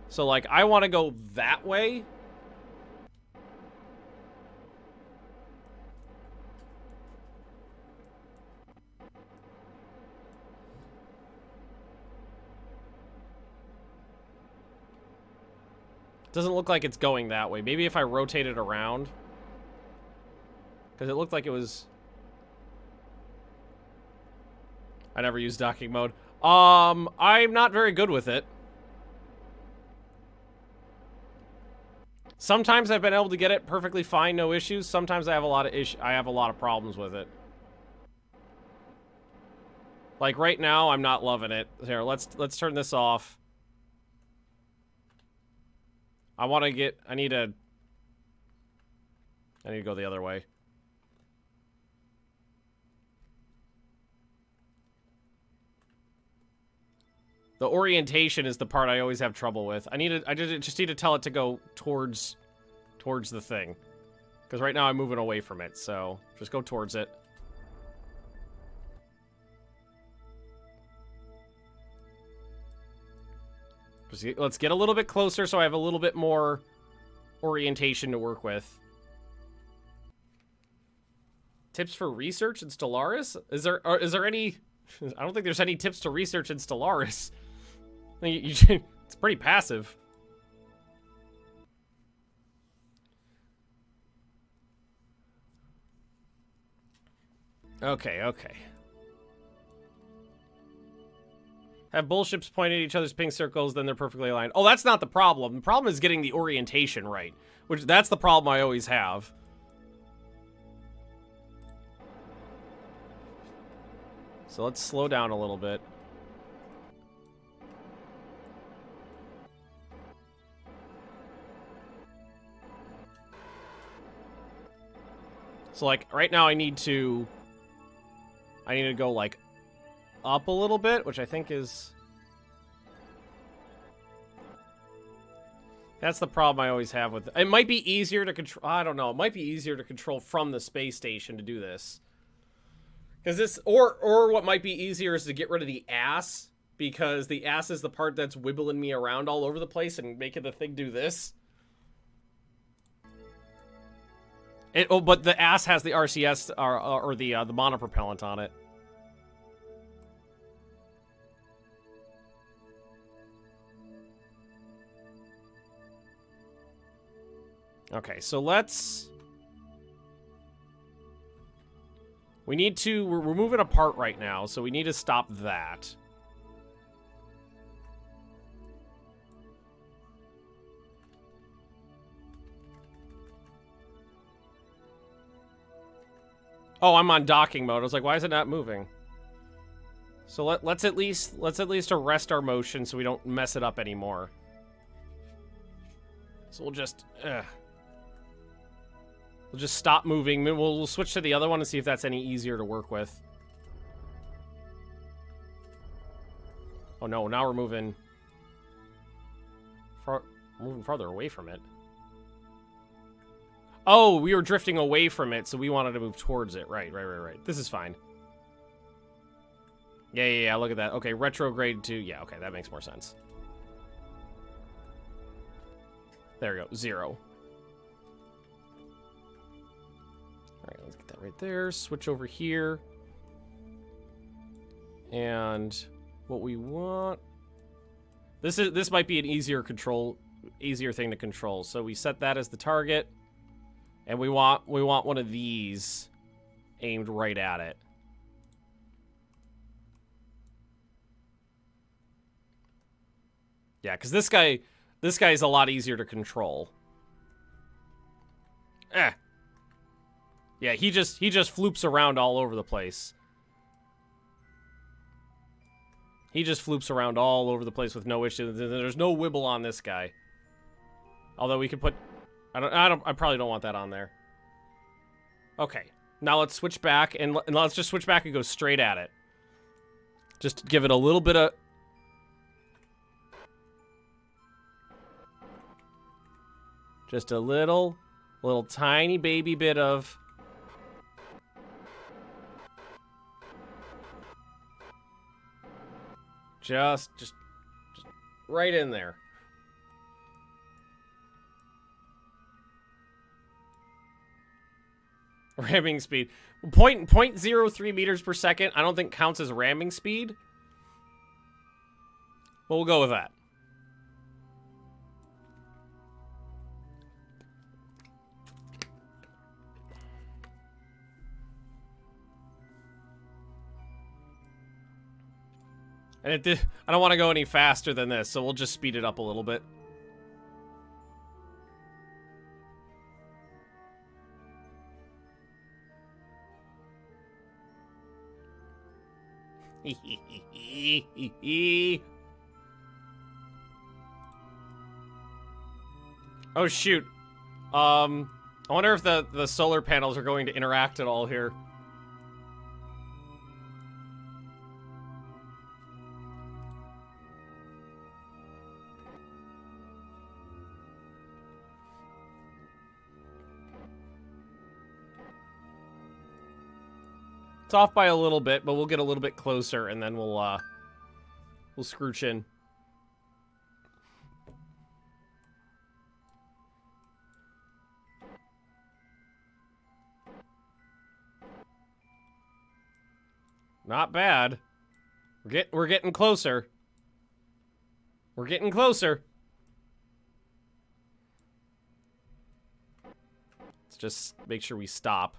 So, like, I want to go that way. Doesn't look like it's going that way. Maybe if I rotate it around. Because it looked like it was... I never used docking mode. I'm not very good with it. Sometimes I've been able to get it perfectly fine, no issues. Sometimes I have a lot of problems with it. Like right now, I'm not loving it. Here, let's turn this off. I need to go the other way. The orientation is the part I always have trouble with. I just need to tell it to go towards the thing. Because right now I'm moving away from it, so just go towards it. Let's get a little bit closer so I have a little bit more orientation to work with. Tips for research in Stellaris? Is there any... I don't think there's any tips to research in Stellaris. It's pretty passive. Okay. Have bullships point at each other's ping circles, then they're perfectly aligned. Oh, that's not the problem. The problem is getting the orientation right. That's the problem I always have. So let's slow down a little bit. So like right now I need to go like up a little bit, which I think is That's the problem I always have with it. It might be easier to control. I don't know. It might be easier to control from the space station to do this. Because this, or what might be easier is to get rid of the ass, because the ass is the part that's wibbling me around all over the place and making the thing do this. But the ass has the RCS or the monopropellant on it. Okay, so let's... We need to... We're moving apart right now, so we need to stop that. Oh, I'm on docking mode. I was like, why is it not moving? So let's at least arrest our motion so we don't mess it up anymore. So we'll just... We'll just stop moving. We'll switch to the other one and see if that's any easier to work with. Oh no, now we're moving... moving farther away from it. Oh, we were drifting away from it, so we wanted to move towards it. Right. This is fine. Yeah, look at that. Okay, retrograde to... Yeah, okay, that makes more sense. There we go, 0. Alright, let's get that right there. Switch over here. And what we want... This might be an easier thing to control. So we set that as the target. And we want one of these aimed right at it. Yeah, because this guy's a lot easier to control. Yeah, he just floops around all over the place. He just floops around all over the place with no issue. There's no wibble on this guy. Although we could put... I probably don't want that on there. Okay. Now let's switch back, and let's just switch back and go straight at it. Just give it a little bit of... Just a little tiny baby bit of... Just right in there. Ramming speed. 0.03 meters per second, I don't think counts as ramming speed. But we'll go with that. And I don't want to go any faster than this, so we'll just speed it up a little bit. Oh shoot. I wonder if the solar panels are going to interact at all here. It's off by a little bit, but we'll get a little bit closer and then we'll scrooch in. Not bad. We're getting closer. We're getting closer. Let's just make sure we stop.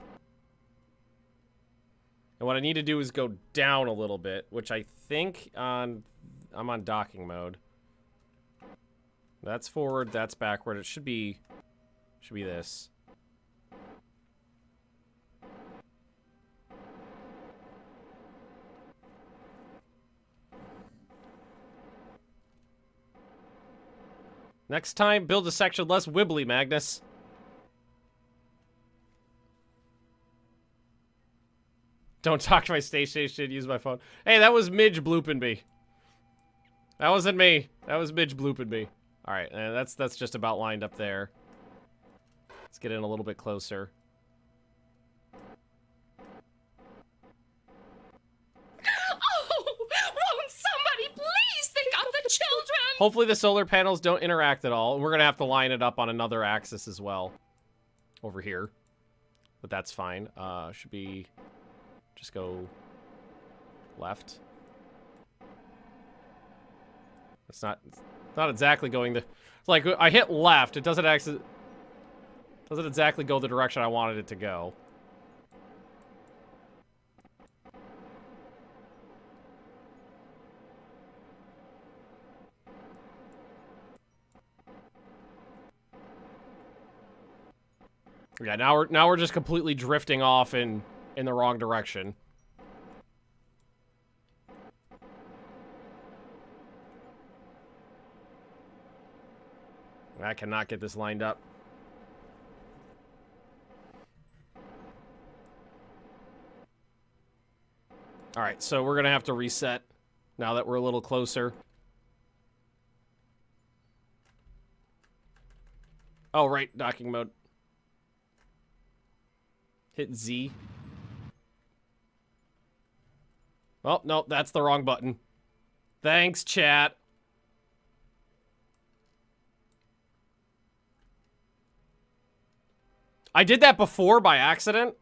And what I need to do is go down a little bit, which I think I'm on docking mode. That's forward, that's backward. It should be this. Next time, build a section less wibbly, Magnus. Don't talk to my station, use my phone. Hey, that was Midge blooping me. That wasn't me. That was Midge blooping me. All right, that's just about lined up there. Let's get in a little bit closer. Oh, won't somebody please think of the children? Hopefully the solar panels don't interact at all. We're gonna have to line it up on another axis as well. Over here. But that's fine. Should be... Just go... left. It's not exactly going the... It's like, I hit left. It doesn't actually... Doesn't exactly go the direction I wanted it to go. Yeah, now we're just completely drifting off in the wrong direction. I cannot get this lined up. All right, so we're gonna have to reset now that we're a little closer. Oh, right, docking mode. Hit Z. Oh, no, that's the wrong button. Thanks, chat. I did that before by accident,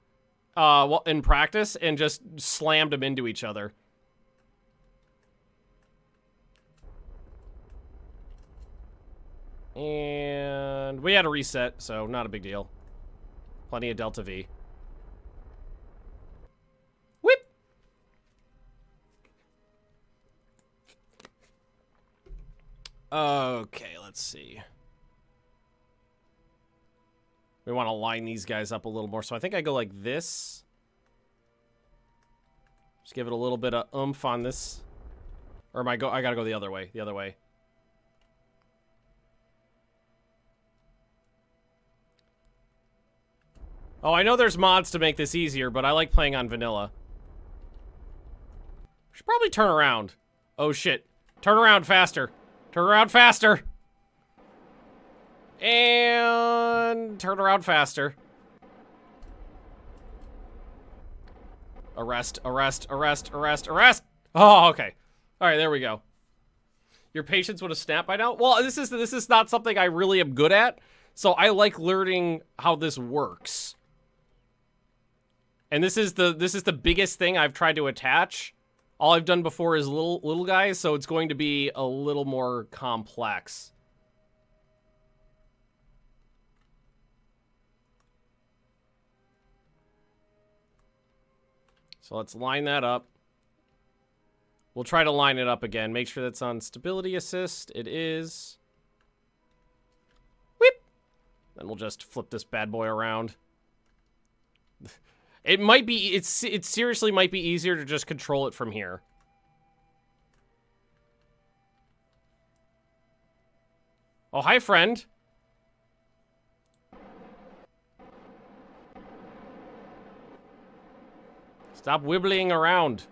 well, in practice, and just slammed them into each other. And we had a reset, so not a big deal. Plenty of Delta V. Whip! Okay, let's see. We want to line these guys up a little more, so I think I go like this. Just give it a little bit of oomph on this. Or am I gotta go the other way, Oh, I know there's mods to make this easier, but I like playing on vanilla. Should probably turn around. Oh, shit. Turn around faster. Turn around faster. And turn around faster. Arrest, arrest, arrest, arrest, arrest. Oh, okay. All right, there we go. Your patience would have snapped by now? Well, this is not something I really am good at, so I like learning how this works. And this is the biggest thing I've tried to attach. All I've done before is little guys, so it's going to be a little more complex. So let's line that up. We'll try to line it up again. Make sure that's on stability assist. It is. Whip! Then we'll just flip this bad boy around. It might be, it seriously might be easier to just control it from here. Oh, hi, friend. Stop wibbling around.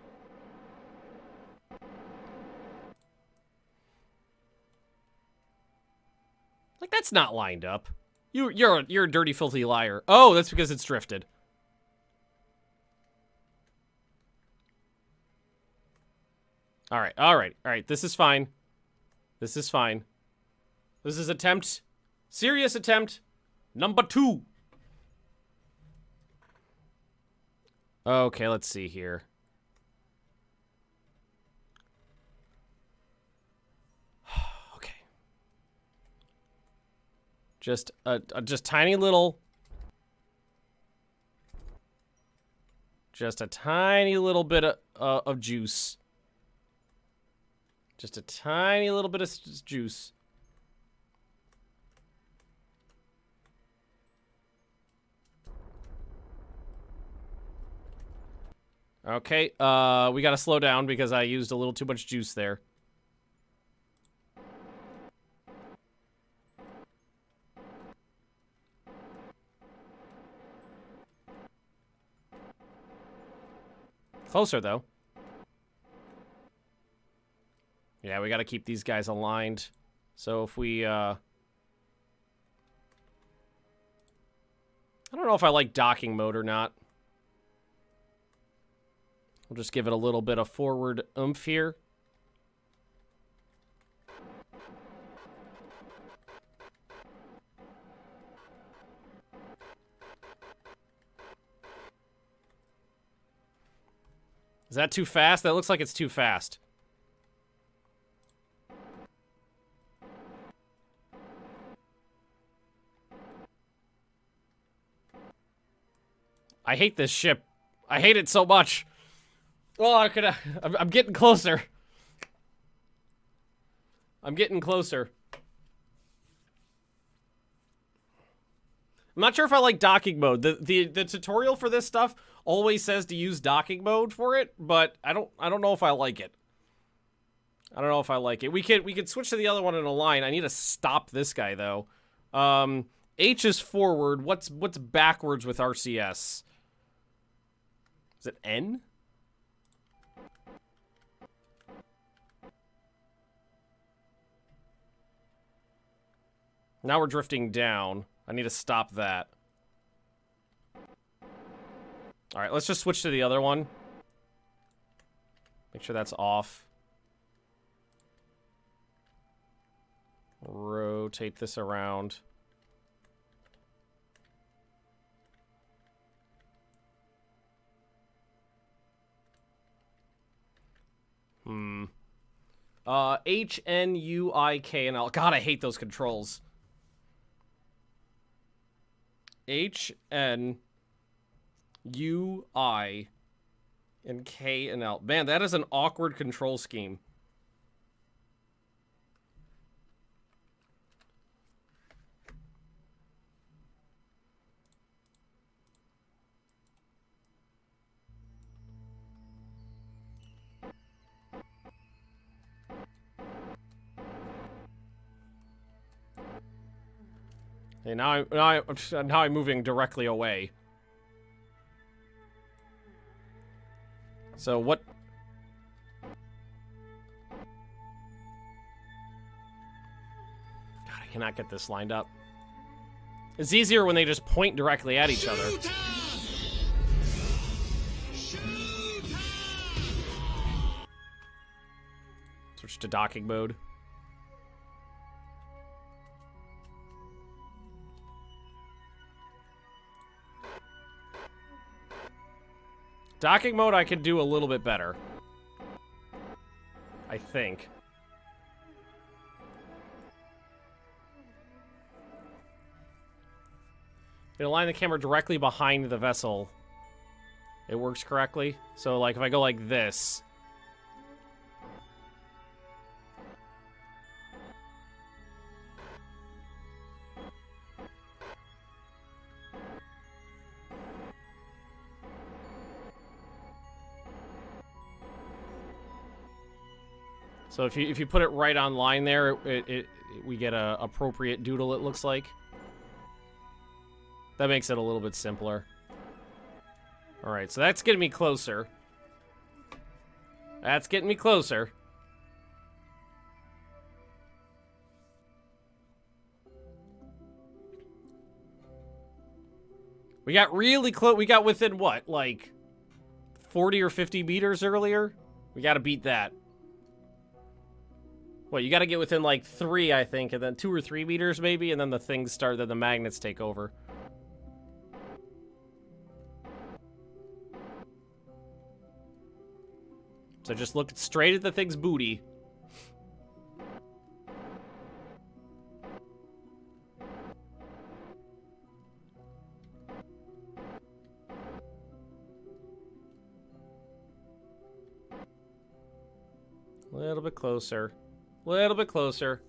Like, that's not lined up. You're a dirty, filthy liar. Oh, that's because it's drifted. All right. This is fine. This is fine. This is serious attempt number 2. Okay, let's see here. Okay. Just tiny little. Just a tiny little bit of juice. Just a tiny little bit of juice. Okay, we gotta slow down because I used a little too much juice there. Closer, though. Yeah, we gotta keep these guys aligned So if we, I don't know if I like docking mode or not. We'll just give it a little bit of forward oomph here. Is that too fast? That looks like it's too fast. I hate this ship. I hate it so much. Oh, I'm getting closer. I'm getting closer. I'm not sure if I like docking mode. The tutorial for this stuff always says to use docking mode for it, but I don't know if I like it. I don't know if I like it. We could switch to the other one in a line. I need to stop this guy though. H is forward. What's backwards with RCS? Is it N? Now we're drifting down. I need to stop that. Alright, let's just switch to the other one. Make sure that's off. Rotate this around. H, N, U, I, K, and L. God, I hate those controls. H, N, U, I, and K, and L. Man, that is an awkward control scheme. Okay, now I'm moving directly away. So what? God, I cannot get this lined up. It's easier when they just point directly at each other. Switch to docking mode. Docking mode I could do a little bit better. I think. It align the camera directly behind the vessel. It works correctly. So like if I go like this. So if you put it right on line there, we get a appropriate doodle, it looks like. That makes it a little bit simpler. Alright, so that's getting me closer. That's getting me closer. We got really close. We got within what, like 40 or 50 meters earlier? We got to beat that. What, you got to get within like 3, I think, and then 2 or 3 meters maybe, and then the things start, then the magnets take over. So just look straight at the thing's booty. A little bit closer. A little bit closer.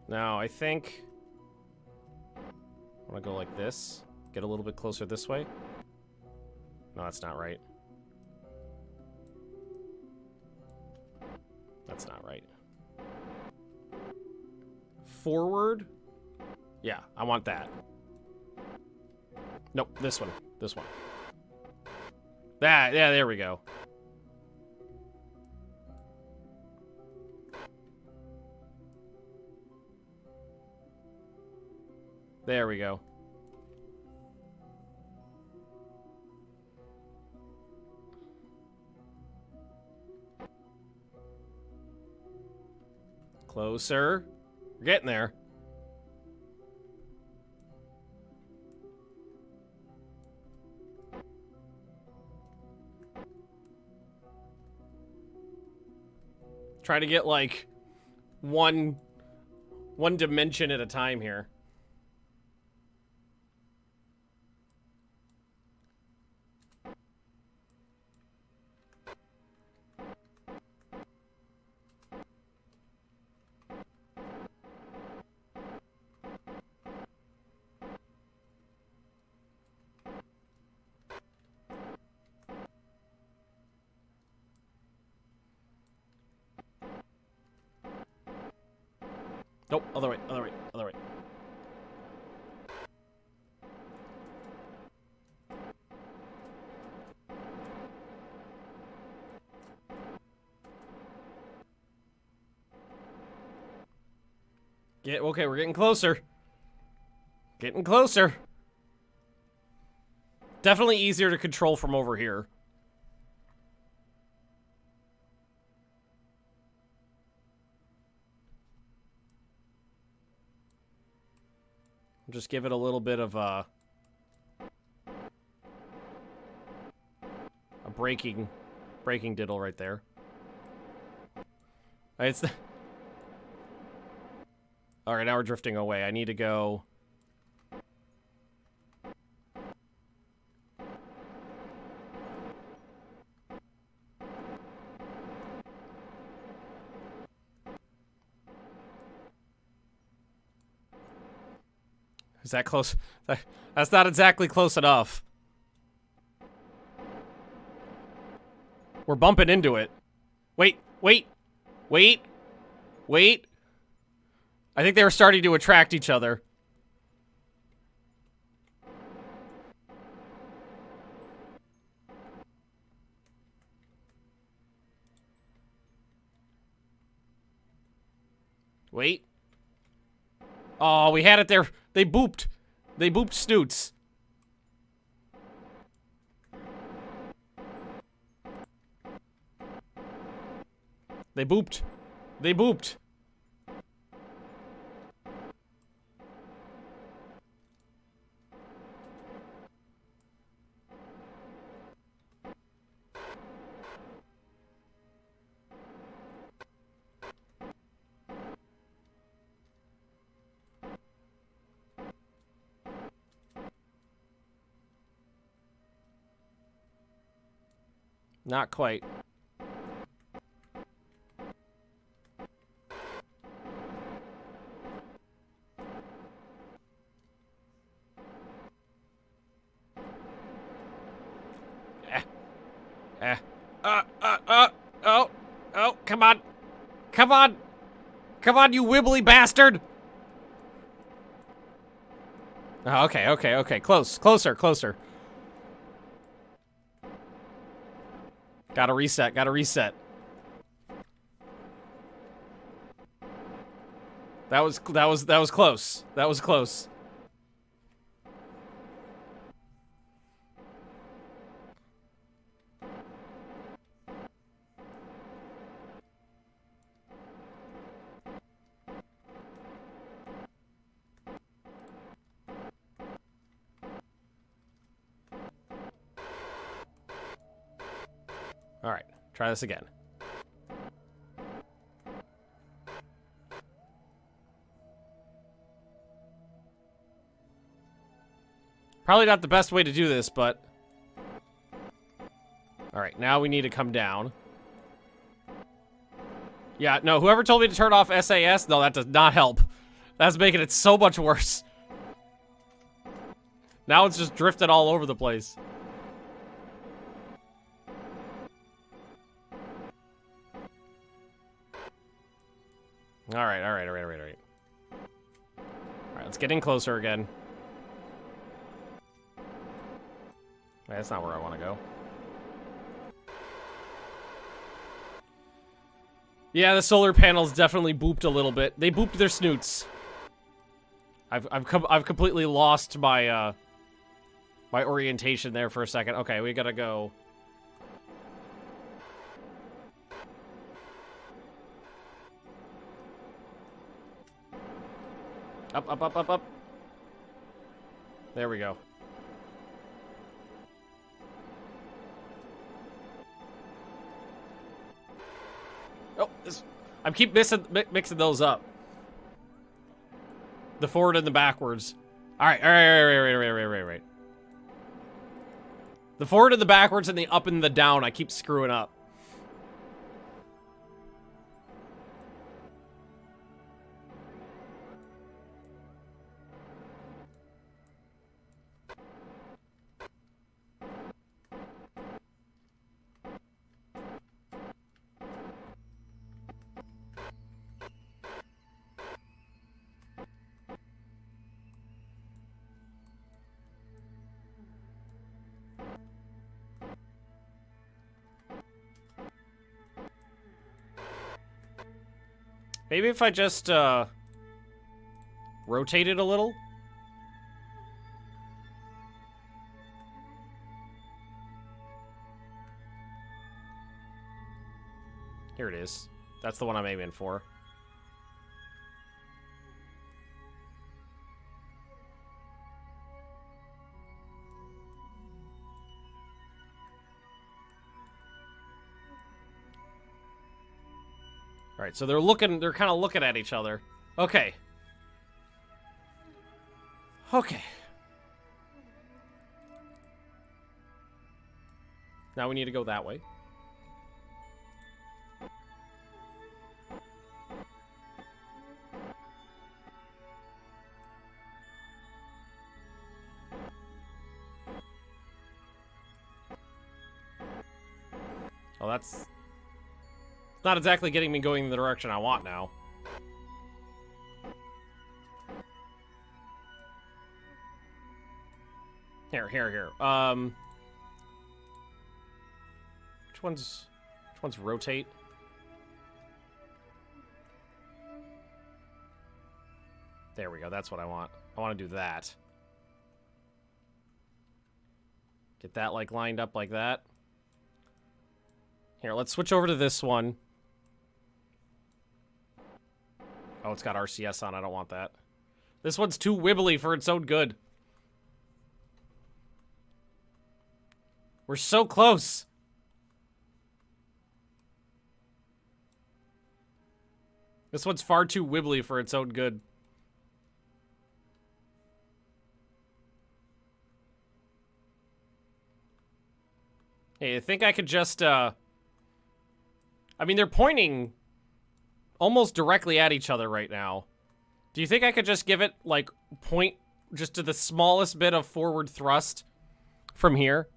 Now, I think I want to go like this. Get a little bit closer this way. No, that's not right. that's not right. Forward? Yeah, I want that. Nope, this one. This one. That, yeah, there we go. There we go. Closer. We're getting there. Try to get like one dimension at a time here. Nope, other way, other way, other way. Okay, we're getting closer. Getting closer. Definitely easier to control from over here. Just give it a little bit of a braking diddle right there. It's the... All right, now we're drifting away. I need to go. Is that close? That's not exactly close enough. We're bumping into it. Wait, wait, wait, wait. I think they were starting to attract each other. Wait. Oh, we had it there. They booped. They booped snoots. They booped. They booped. Not quite. Oh, come on. Come on. Come on, you wibbly bastard. Oh, okay. Closer. Gotta reset. That was close. That was close. All right, try this again. Probably not the best way to do this, but... All right, now we need to come down. Yeah, no, whoever told me to turn off SAS, no, that does not help. That's making it so much worse. Now it's just drifted all over the place. Alright, alright, alright, alright, alright. Alright, let's get in closer again. That's not where I want to go. Yeah, the solar panels definitely booped a little bit. They booped their snoots. I've completely lost my my orientation there for a second. Okay, we gotta go. Up, up, up, up, up. There we go. Oh, I keep mixing those up. The forward and the backwards. All right, all right. The forward and the backwards and the up and the down, I keep screwing up. Maybe if I just, rotate it a little? Here it is. That's the one I'm aiming for. Alright, so they're kind of looking at each other. Okay. Okay. Now we need to go that way. Oh, that's... It's not exactly getting me going in the direction I want now. Here. Which one's rotate? There we go, that's what I want. I want to do that. Get that, like, lined up like that. Here, let's switch over to this one. Oh, it's got RCS on. I don't want that. This one's too wibbly for its own good. We're so close. This one's far too wibbly for its own good. Hey, I think I could just, I mean, they're pointing almost directly at each other right now. Do you think I could just give it, like, point just to the smallest bit of forward thrust from here?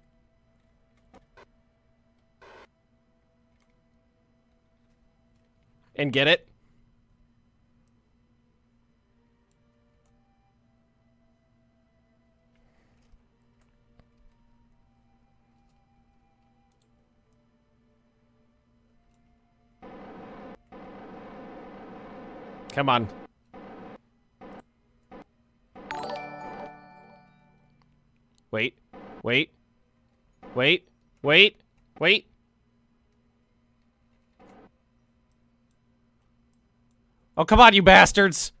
And get it? Come on. Wait. Oh, come on, you bastards.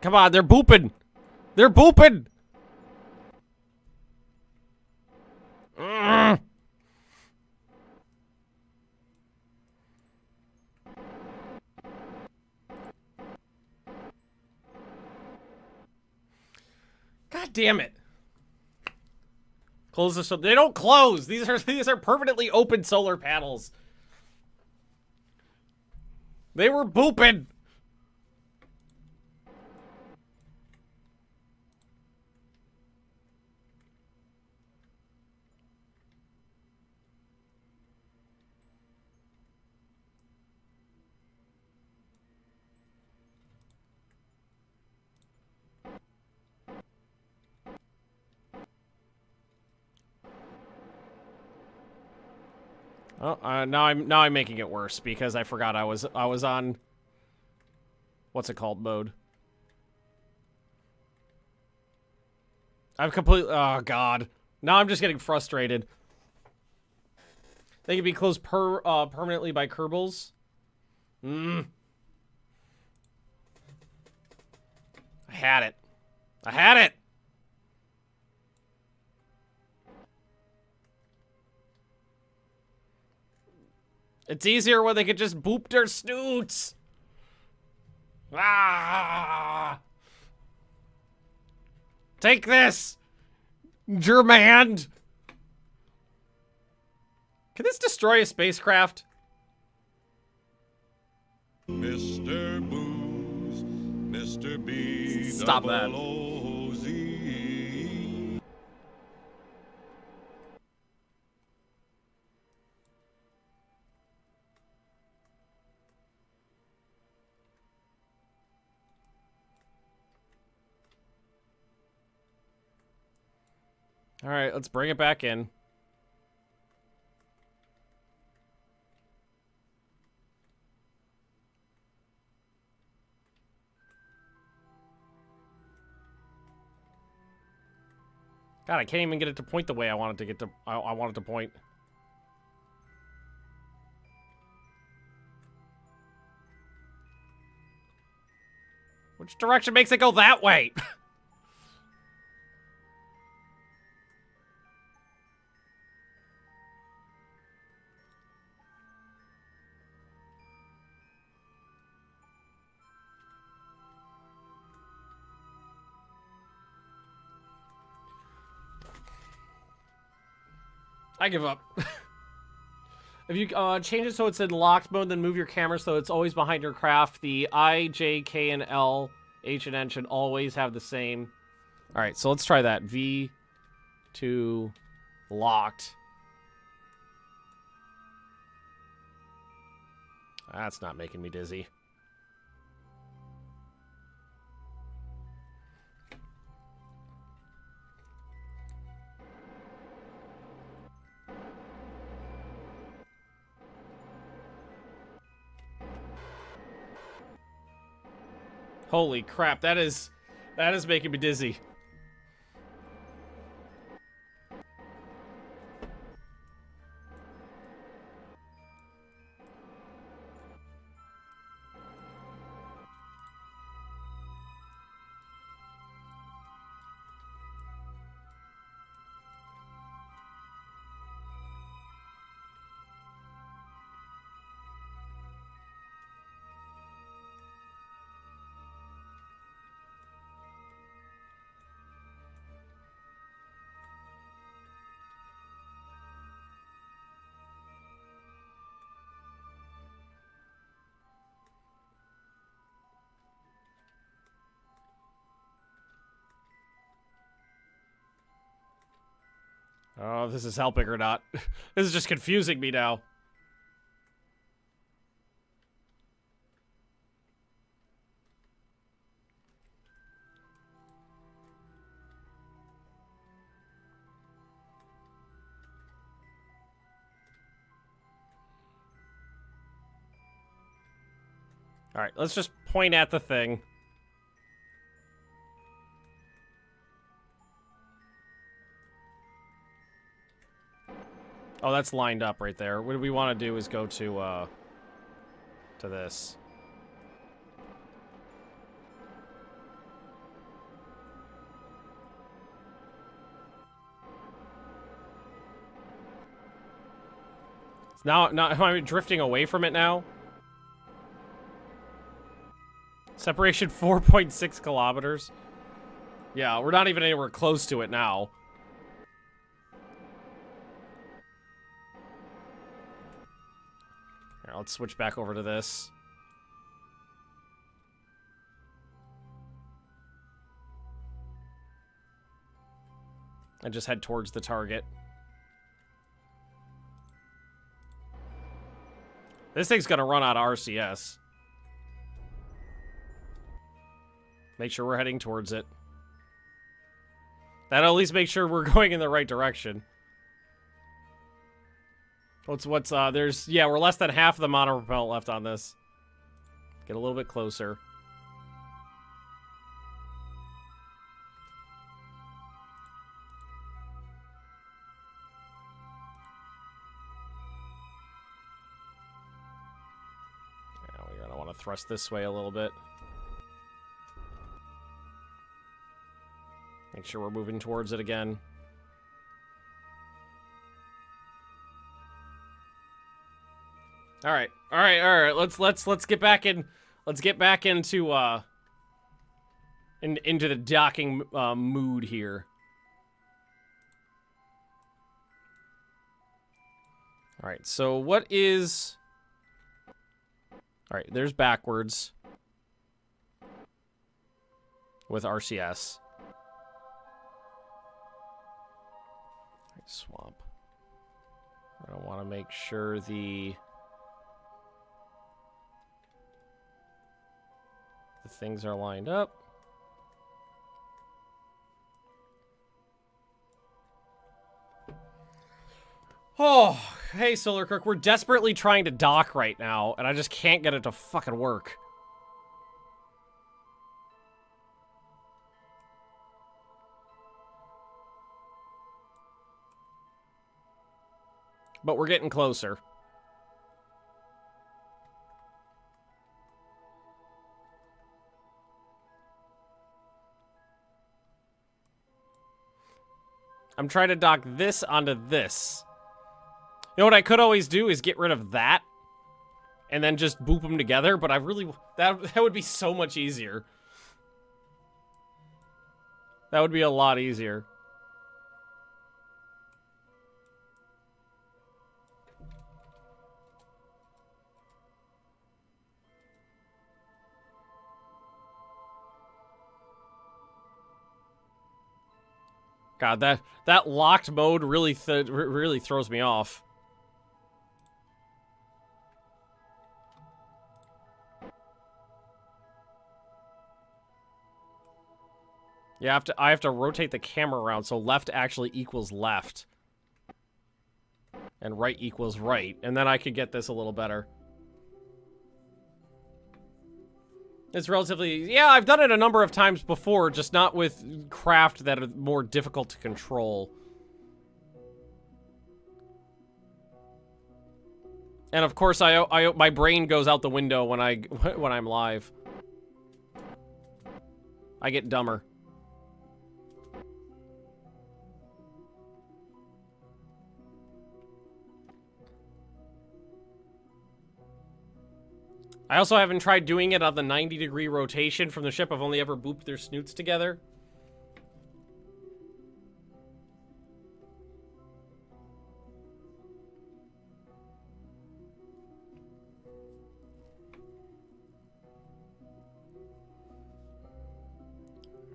Come on, they're booping. They're booping. God damn it. Close this up. They don't close. These are permanently open solar panels. They were booping. Oh, now I'm making it worse because I forgot I was on what's it called mode. I've completely oh god. Now I'm just getting frustrated. They can be closed permanently by Kerbals. I had it. I had it. It's easier when they could just boop their snoots. Ah! Take this, Germand. Can this destroy a spacecraft? Mr. Booze, Mr. B. Stop that. O-O-Z. All right, let's bring it back in. God, I can't even get it to point the way I want it to get to. I want it to point. Which direction makes it go that way? I give up. If you change it so it's in locked mode, then move your camera so it's always behind your craft. The I, J, K, and L, H, and N should always have the same. All right, so let's try that. V to locked. That's not making me dizzy. Holy crap, that is making me dizzy. Oh, this is helping or not. This is just confusing me now. All right, let's just point at the thing. Oh, that's lined up right there. What we want to do is go to this. Now, am I drifting away from it now? Separation 4.6 kilometers. Yeah, we're not even anywhere close to it now. Here, let's switch back over to this. And just head towards the target. This thing's gonna run out of RCS. Make sure we're heading towards it. That'll at least make sure we're going in the right direction. There's, yeah, we're less than half of the monopropellant left on this. Get a little bit closer. Now we're gonna want to thrust this way a little bit. Make sure we're moving towards it again. All right. Let's get back in. Let's get back into into the docking mood here. All right. So what is? All right. There's backwards with RCS. Swap. I want to make sure the things are lined up. Oh, hey, Solar Kirk, we're desperately trying to dock right now, and I just can't get it to fucking work. But we're getting closer. I'm trying to dock this onto this. You know what I could always do is get rid of that and then just boop them together, but I really... That would be so much easier. That would be a lot easier. God, that locked mode really throws me off. Yeah, I have to rotate the camera around so left actually equals left. And right equals right. And then I could get this a little better. It's relatively... Yeah, I've done it a number of times before, just not with craft that are more difficult to control. And of course, my brain goes out the window when I'm live. I get dumber. I also haven't tried doing it on the 90-degree rotation from the ship. I've only ever booped their snoots together.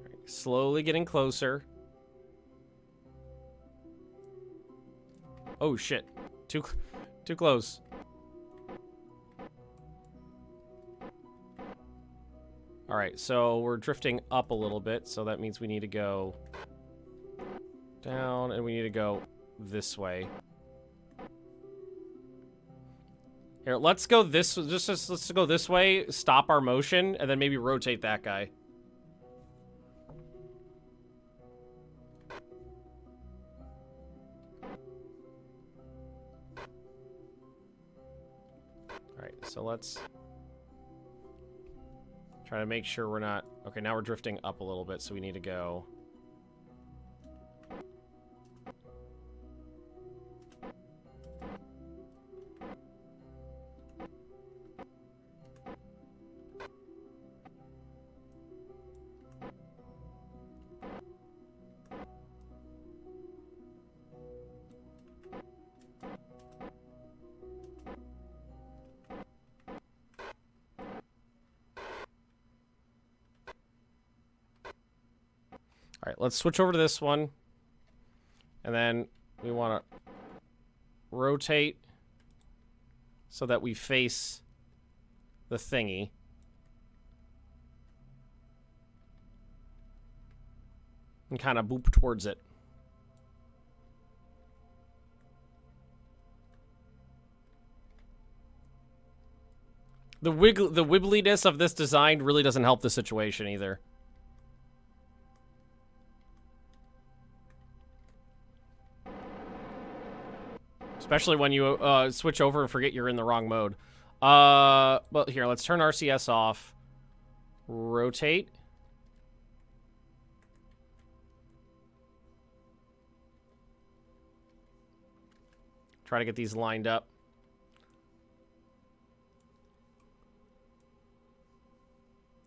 Right, slowly getting closer. Oh shit. Too close. Alright, so we're drifting up a little bit, so that means we need to go down, and we need to go this way. Here, let's go this, let's go this way, stop our motion, and then maybe rotate that guy. Alright, so let's... try to make sure we're not... Okay, now we're drifting up a little bit, so we need to go... Alright, let's switch over to this one. And then we want to rotate so that we face the thingy. And kind of boop towards it. The wibbliness of this design really doesn't help the situation either. Especially when you switch over and forget you're in the wrong mode. Well, here, let's turn RCS off. Rotate. Try to get these lined up.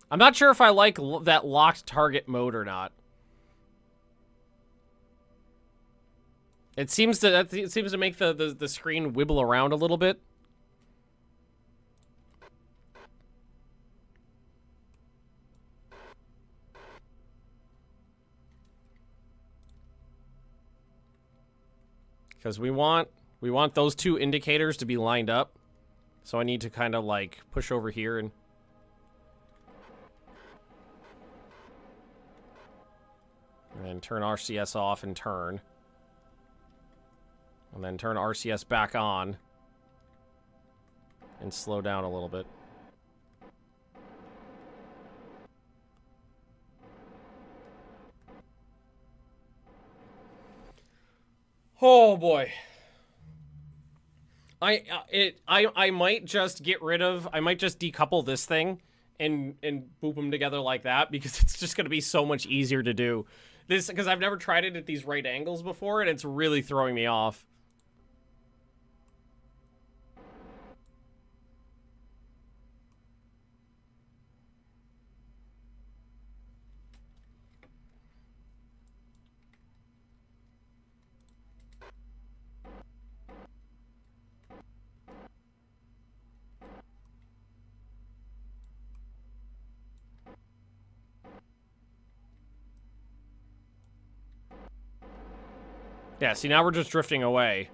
I'm not sure if I like that locked target mode or not. It seems to make the screen wibble around a little bit. Because we want those two indicators to be lined up. So I need to kind of like push over here and then turn RCS off and turn. And then turn RCS back on. And slow down a little bit. Oh boy. I might just get rid of, I might just decouple this thing and boop them together like that, because it's just going to be so much easier to do. This, because I've never tried it at these right angles before, and it's really throwing me off. Yeah, see, now we're just drifting away.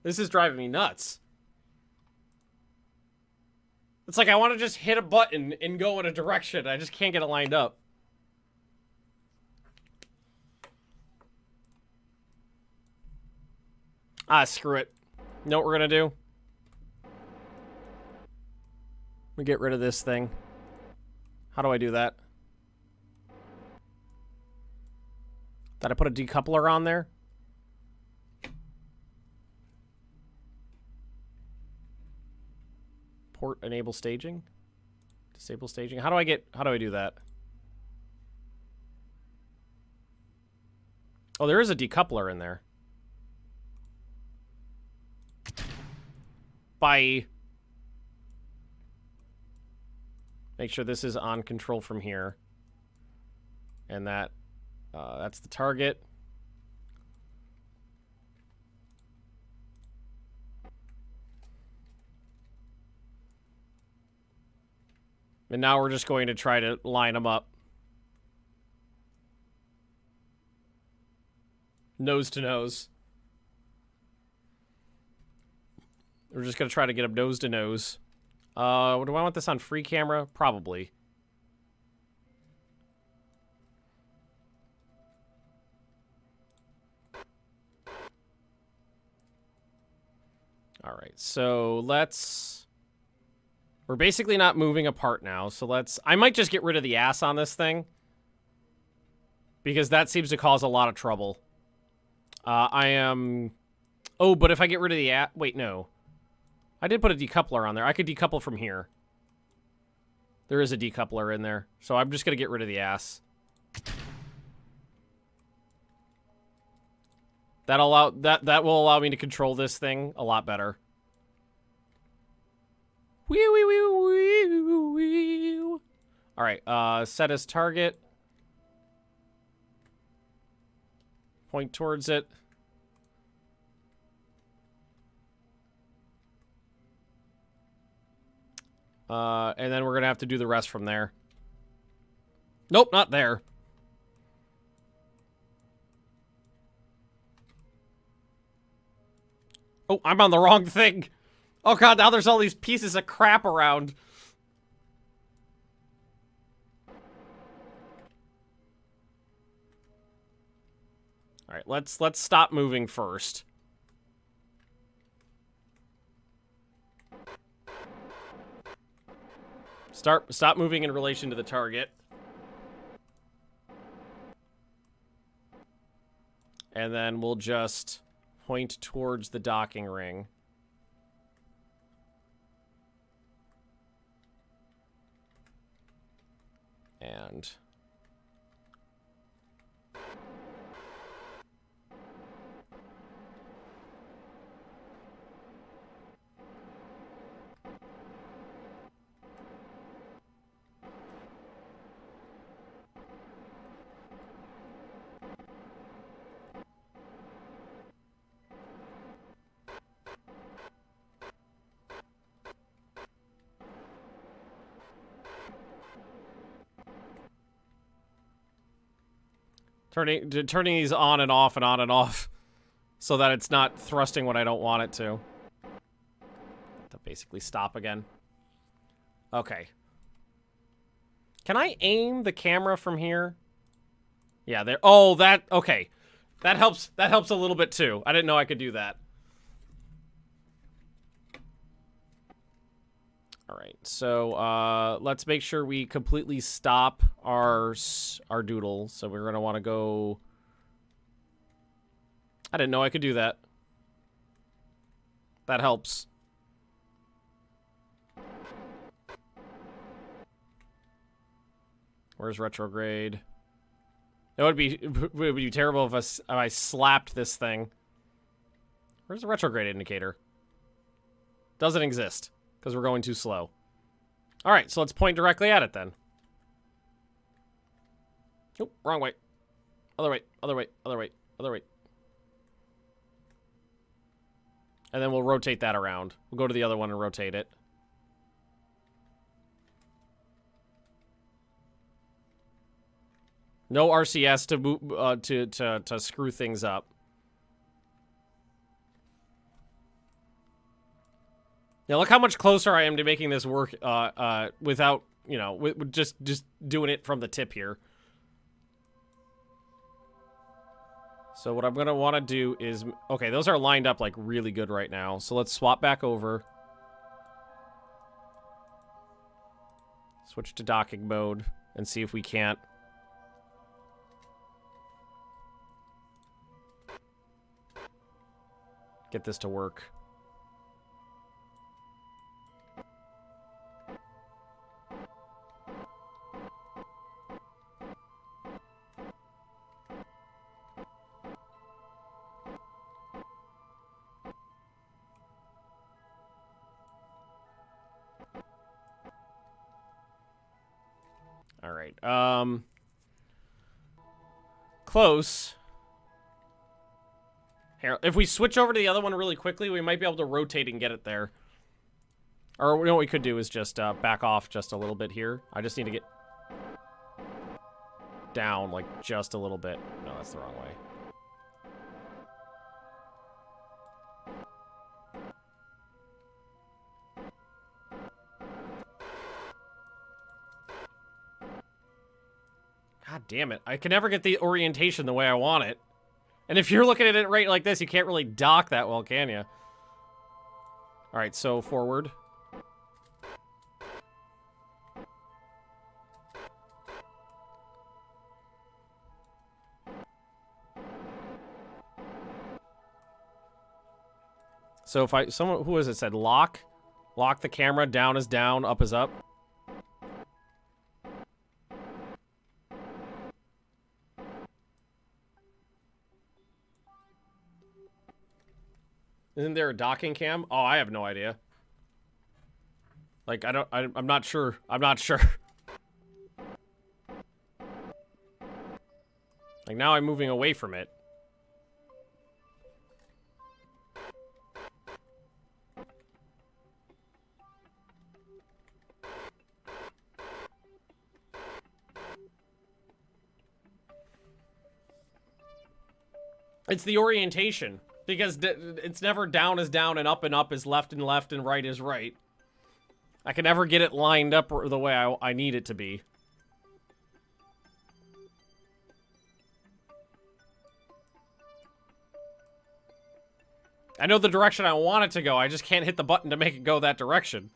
This is driving me nuts. It's like I want to just hit a button and go in a direction. I just can't get it lined up. Ah, screw it. You know what we're gonna do? We get rid of this thing. How do I do that? Did I put a decoupler on there? Port enable staging? Disable staging? How do I do that? Oh, there is a decoupler in there. Bye. Make sure this is on control from here. And that's the target. And now we're just going to try to line them up. Nose to nose. We're just going to try to get them nose to nose. Do I want this on free camera? Probably. All right, so we're basically not moving apart now, so I might just get rid of the ass on this thing, because that seems to cause a lot of trouble. Oh, but if I get rid of the ass, wait, no. I did put a decoupler on there. I could decouple from here. There is a decoupler in there, so I'm just going to get rid of the ass. That will allow me to control this thing a lot better. Wee wee wee wee wee. All right, set as target. Point towards it. And then we're gonna have to do the rest from there. Nope, not there. Oh, I'm on the wrong thing. Oh god, now there's all these pieces of crap around. All right, let's stop moving first. Stop moving in relation to the target. And then we'll just point towards the docking ring. And... Turning these on and off so that it's not thrusting when I don't want it to. To basically stop again. Okay. Can I aim the camera from here? Yeah, there. Oh, that. Okay. That helps a little bit too. I didn't know I could do that. All right. So, let's make sure we completely stop our doodle. So we're going to want to go... I didn't know I could do that. That helps. Where's retrograde? It would be terrible if I slapped this thing. Where's the retrograde indicator? Doesn't exist. Because we're going too slow. Alright, so let's point directly at it then. Nope, wrong way. Other way, other way, other way, other way. And then we'll rotate that around. We'll go to the other one and rotate it. No RCS to move, to screw things up. Now look how much closer I am to making this work without, you know, with just doing it from the tip here. So what I'm going to want to do is... Okay, those are lined up, like, really good right now. So let's swap back over. Switch to docking mode and see if we can't... get this to work. All right. Close. Here, if we switch over to the other one really quickly, we might be able to rotate and get it there. Or you know what we could do is just back off just a little bit here. I just need to get down, like, just a little bit. No, that's the wrong way. God damn it. I can never get the orientation the way I want it. And if you're looking at it right like this, you can't really dock that well, can you? Alright, so forward. So if someone, who is it, said lock? Lock the camera, down is down, up is up. Isn't there a docking cam? Oh, I have no idea. Like, I'm not sure. I'm not sure. Like, now I'm moving away from it. It's the orientation. Because it's never down is down and up is left and right is right. I can never get it lined up the way I need it to be. I know the direction I want it to go, I just can't hit the button to make it go that direction.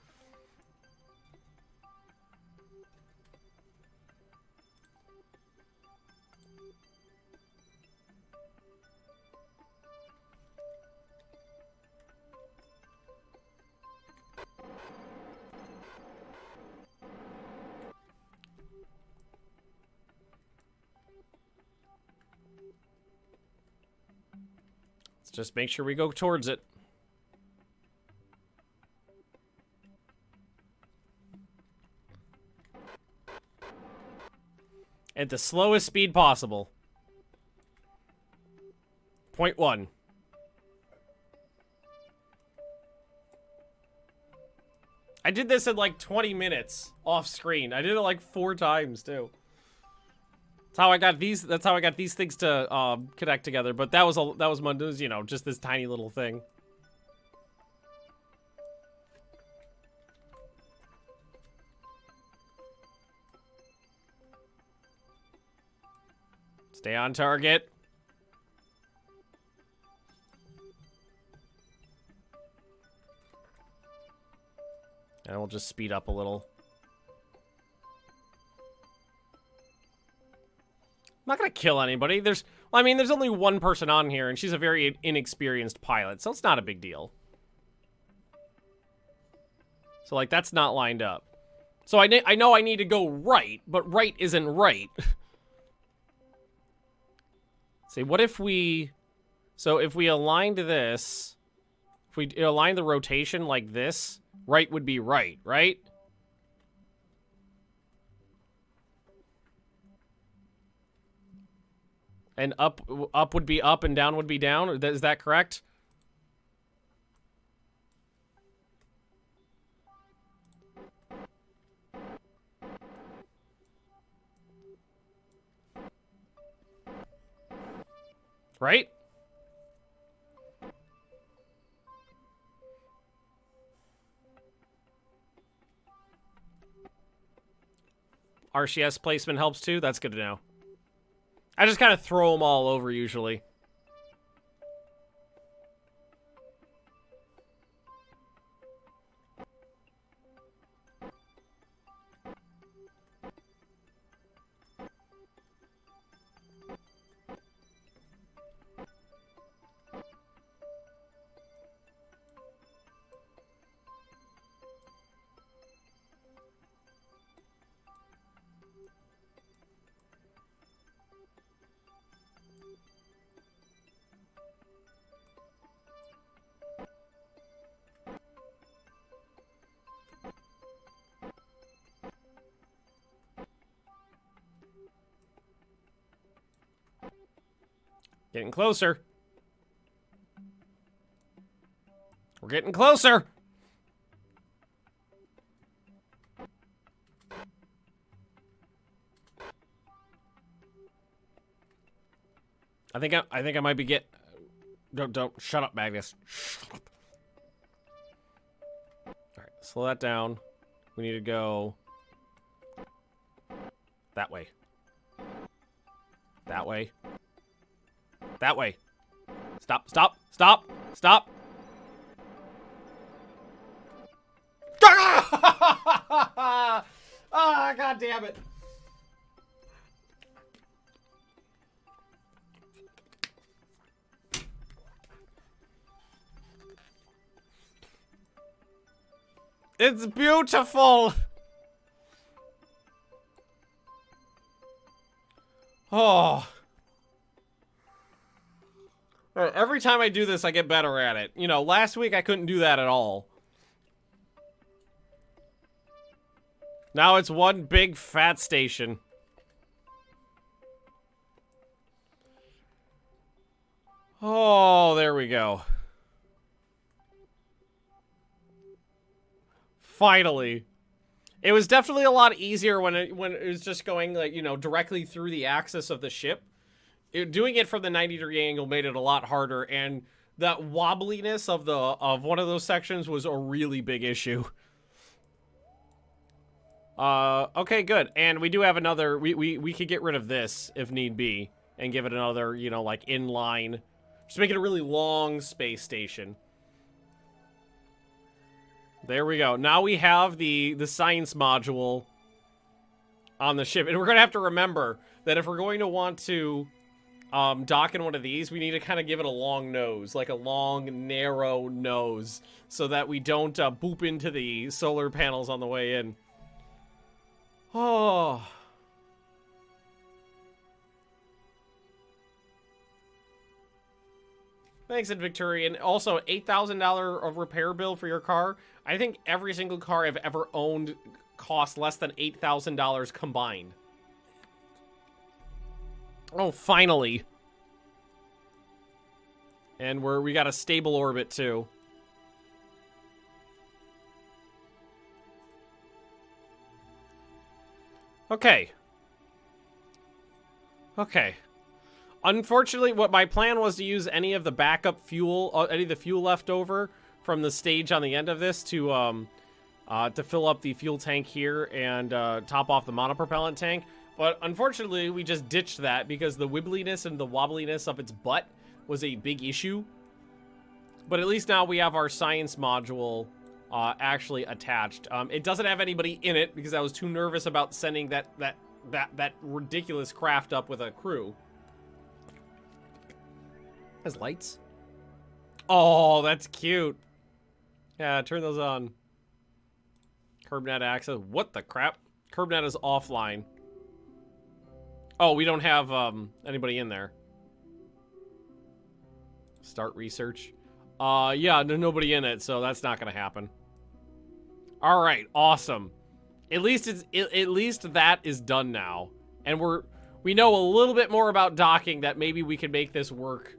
just make sure we go towards it. At the slowest speed possible. 0.1. I did this in like 20 minutes off screen. I did it like 4 times too. That's how I got these. That's how I got these things to connect together. But that was you know, just this tiny little thing. Stay on target. And we'll just speed up a little. I'm not gonna kill anybody. Well, I mean, there's only one person on here, and she's a very inexperienced pilot, so it's not a big deal. So, like, that's not lined up. So I know I need to go right, but right isn't right. See, what if we... So, if we aligned this... If we align the rotation like this... Right would be right, right? And up would be up and down would be down. Is that correct? Right? RCS placement helps too. That's good to know. I just kind of throw them all over usually. Getting closer. We're getting closer. I think I might be Don't shut up, Magnus. Shut up. All right, slow that down. We need to go that way. That way. That way. Stop, stop, stop, stop. Ah, God damn it. It's beautiful. Oh. Every time I do this, I get better at it. You know, last week I couldn't do that at all. Now it's one big fat station. Oh, there we go. Finally. It was definitely a lot easier when it was just going, like, you know, directly through the axis of the ship. Doing it from the 90-degree angle made it a lot harder, and that wobbliness of one of those sections was a really big issue. Okay, good. And we do have another, we could get rid of this if need be and give it another, you know, like inline, just make it a really long space station. There we go. Now we have the science module on the ship, and we're gonna have to remember that if we're going to want to dock in one of these, we need to kind of give it a long nose, like a long, narrow nose, so that we don't boop into the solar panels on the way in. Oh. Thanks, Victorian. Also, $8,000 of repair bill for your car. I think every single car I've ever owned cost less than $8,000 combined. Oh, finally. And we got a stable orbit, too. Okay. Okay. Unfortunately, what my plan was to use any of the backup fuel, any of the fuel left over from the stage on the end of this to fill up the fuel tank here and top off the monopropellant tank. But unfortunately, we just ditched that because the wibbliness and the wobbliness of its butt was a big issue. But at least now we have our science module actually attached. It doesn't have anybody in it because I was too nervous about sending that ridiculous craft up with a crew. Has lights? Oh, that's cute. Yeah, turn those on. CurbNet access. What the crap? CurbNet is offline. Oh, we don't have anybody in there. Start research. Yeah, there's nobody in it, so that's not gonna happen. All right, awesome. At least that is done now, and we know a little bit more about docking that maybe we can make this work.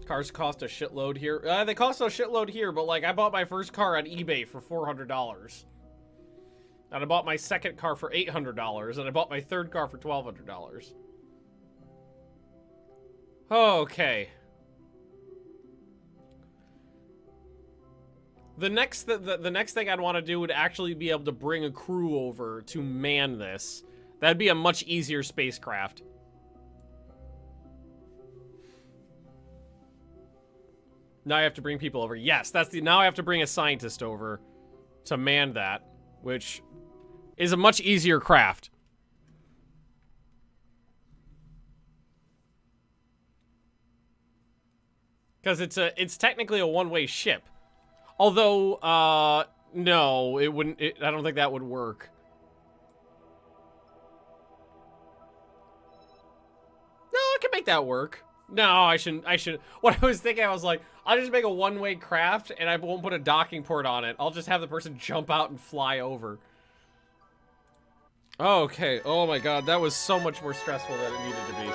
Cars cost a shitload here. They cost a shitload here, but like I bought my first car on eBay for $400. And I bought my second car for $800, and I bought my third car for $1,200. Okay. The next thing I'd want to do would actually be able to bring a crew over to man this. That'd be a much easier spacecraft. Now I have to bring people over. Yes, now I have to bring a scientist over to man that, which is a much easier craft. Because it's technically a one-way ship. Although, no, it wouldn't, I don't think that would work. No, I can make that work. No, I shouldn't. What I was thinking, I was like, I'll just make a one-way craft, and I won't put a docking port on it. I'll just have the person jump out and fly over. Okay, oh my god, that was so much more stressful than it needed to be.